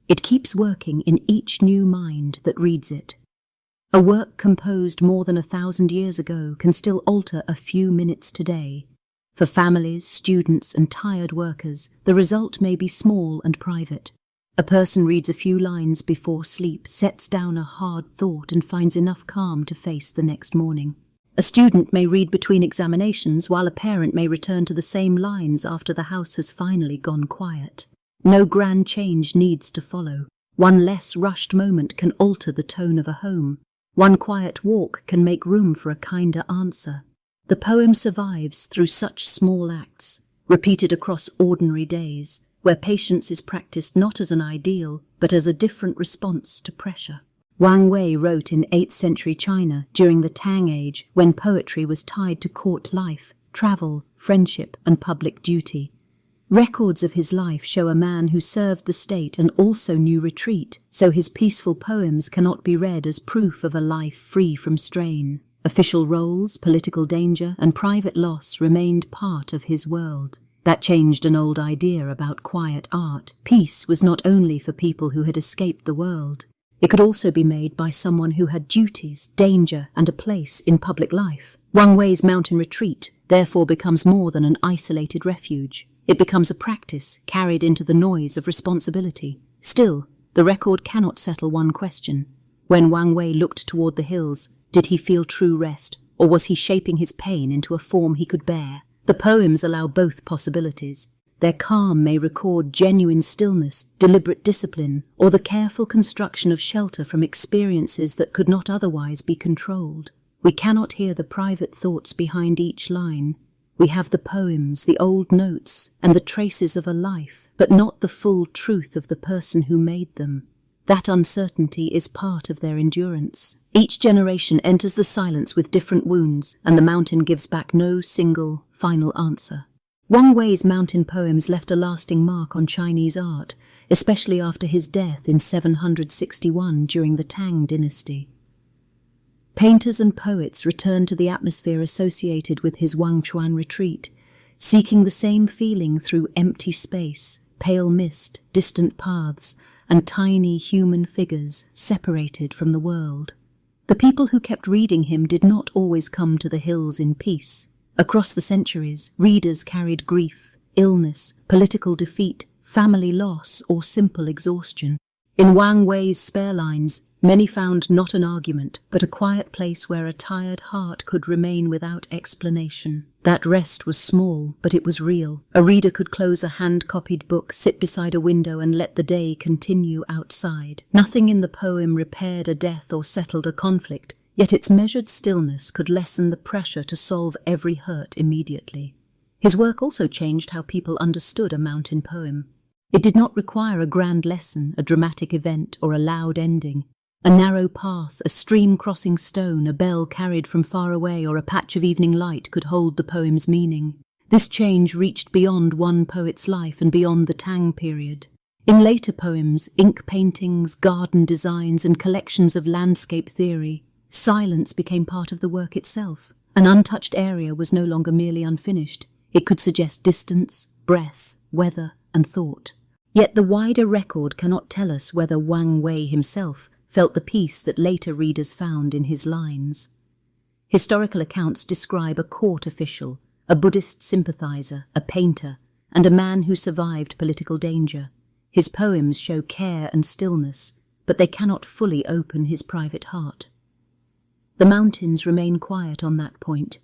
It keeps working in each new mind that reads it. A work composed more than 1,000 years ago can still alter a few minutes today. For families, students, and tired workers, the result may be small and private. A person reads a few lines before sleep, sets down a hard thought, and finds enough calm to face the next morning. A student may read between examinations, while a parent may return to the same lines after the house has finally gone quiet. No grand change needs to follow. One less rushed moment can alter the tone of a home. One quiet walk can make room for a kinder answer. The poem survives through such small acts, repeated across ordinary days, where patience is practiced not as an ideal, but as a different response to pressure. Wang Wei wrote in 8th century China during the Tang Age, when poetry was tied to court life, travel, friendship, and public duty. Records of his life show a man who served the state and also knew retreat, so his peaceful poems cannot be read as proof of a life free from strain. Official roles, political danger, and private loss remained part of his world. That changed an old idea about quiet art. Peace was not only for people who had escaped the world. It could also be made by someone who had duties, danger, and a place in public life. Wang Wei's mountain retreat therefore becomes more than an isolated refuge. It becomes a practice carried into the noise of responsibility. Still, the record cannot settle one question. When Wang Wei looked toward the hills, did he feel true rest, or was he shaping his pain into a form he could bear? The poems allow both possibilities. Their calm may record genuine stillness, deliberate discipline, or the careful construction of shelter from experiences that could not otherwise be controlled. We cannot hear the private thoughts behind each line. We have the poems, the old notes, and the traces of a life, but not the full truth of the person who made them. That uncertainty is part of their endurance. Each generation enters the silence with different wounds, and the mountain gives back no single, final answer. Wang Wei's mountain poems left a lasting mark on Chinese art, especially after his death in 761 during the Tang Dynasty. Painters and poets returned to the atmosphere associated with his Wangchuan retreat, seeking the same feeling through empty space, pale mist, distant paths, and tiny human figures separated from the world. The people who kept reading him did not always come to the hills in peace. Across the centuries, readers carried grief, illness, political defeat, family loss, or simple exhaustion. In Wang Wei's spare lines, many found not an argument, but a quiet place where a tired heart could remain without explanation. That rest was small, but it was real. A reader could close a hand-copied book, sit beside a window, and let the day continue outside. Nothing in the poem repaired a death or settled a conflict, yet its measured stillness could lessen the pressure to solve every hurt immediately. His work also changed how people understood a mountain poem. It did not require a grand lesson, a dramatic event, or a loud ending. A narrow path, a stream-crossing stone, a bell carried from far away, or a patch of evening light could hold the poem's meaning. This change reached beyond one poet's life and beyond the Tang period. In later poems, ink paintings, garden designs, and collections of landscape theory, silence became part of the work itself. An untouched area was no longer merely unfinished. It could suggest distance, breath, weather, and thought. Yet the wider record cannot tell us whether Wang Wei himself felt the peace that later readers found in his lines. Historical accounts describe a court official, a Buddhist sympathizer, a painter, and a man who survived political danger. His poems show care and stillness, but they cannot fully open his private heart. The mountains remain quiet on that point.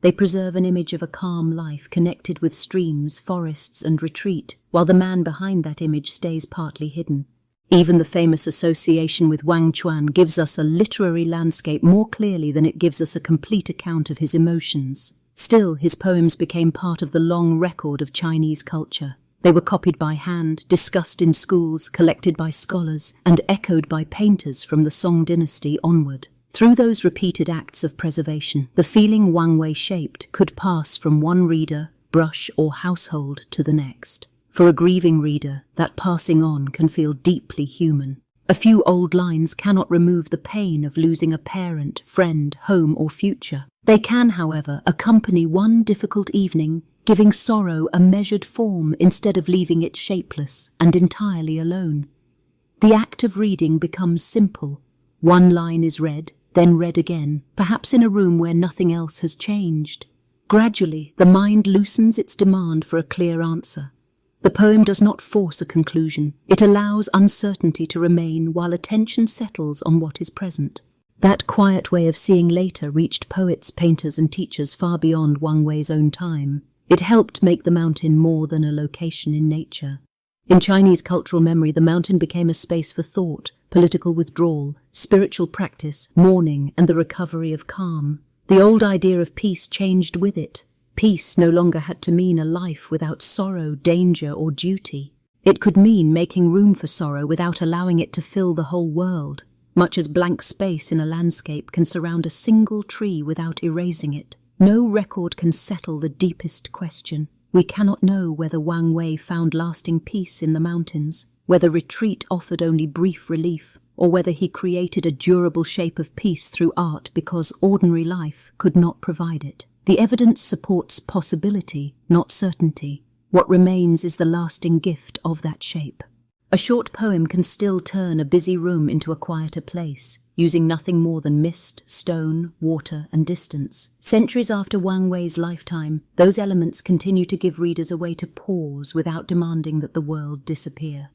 They preserve an image of a calm life connected with streams, forests, and retreat, while the man behind that image stays partly hidden. Even the famous association with Wang Chuan gives us a literary landscape more clearly than it gives us a complete account of his emotions. Still, his poems became part of the long record of Chinese culture. They were copied by hand, discussed in schools, collected by scholars, and echoed by painters from the Tang Dynasty onward. Through those repeated acts of preservation, the feeling Wang Wei shaped could pass from one reader, brush, or household to the next. For a grieving reader, that passing on can feel deeply human. A few old lines cannot remove the pain of losing a parent, friend, home, or future. They can, however, accompany one difficult evening, giving sorrow a measured form instead of leaving it shapeless and entirely alone. The act of reading becomes simple. One line is read, then read again, perhaps in a room where nothing else has changed. Gradually, the mind loosens its demand for a clear answer. The poem does not force a conclusion. It allows uncertainty to remain while attention settles on what is present. That quiet way of seeing later reached poets, painters, and teachers far beyond Wang Wei's own time. It helped make the mountain more than a location in nature. In Chinese cultural memory, the mountain became a space for thought, political withdrawal, spiritual practice, mourning, and the recovery of calm. The old idea of peace changed with it. Peace no longer had to mean a life without sorrow, danger, or duty. It could mean making room for sorrow without allowing it to fill the whole world, much as blank space in a landscape can surround a single tree without erasing it. No record can settle the deepest question. We cannot know whether Wang Wei found lasting peace in the mountains, whether retreat offered only brief relief, or whether he created a durable shape of peace through art because ordinary life could not provide it. The evidence supports possibility, not certainty. What remains is the lasting gift of that shape. A short poem can still turn a busy room into a quieter place, using nothing more than mist, stone, water, and distance. Centuries after Wang Wei's lifetime, those elements continue to give readers a way to pause without demanding that the world disappear.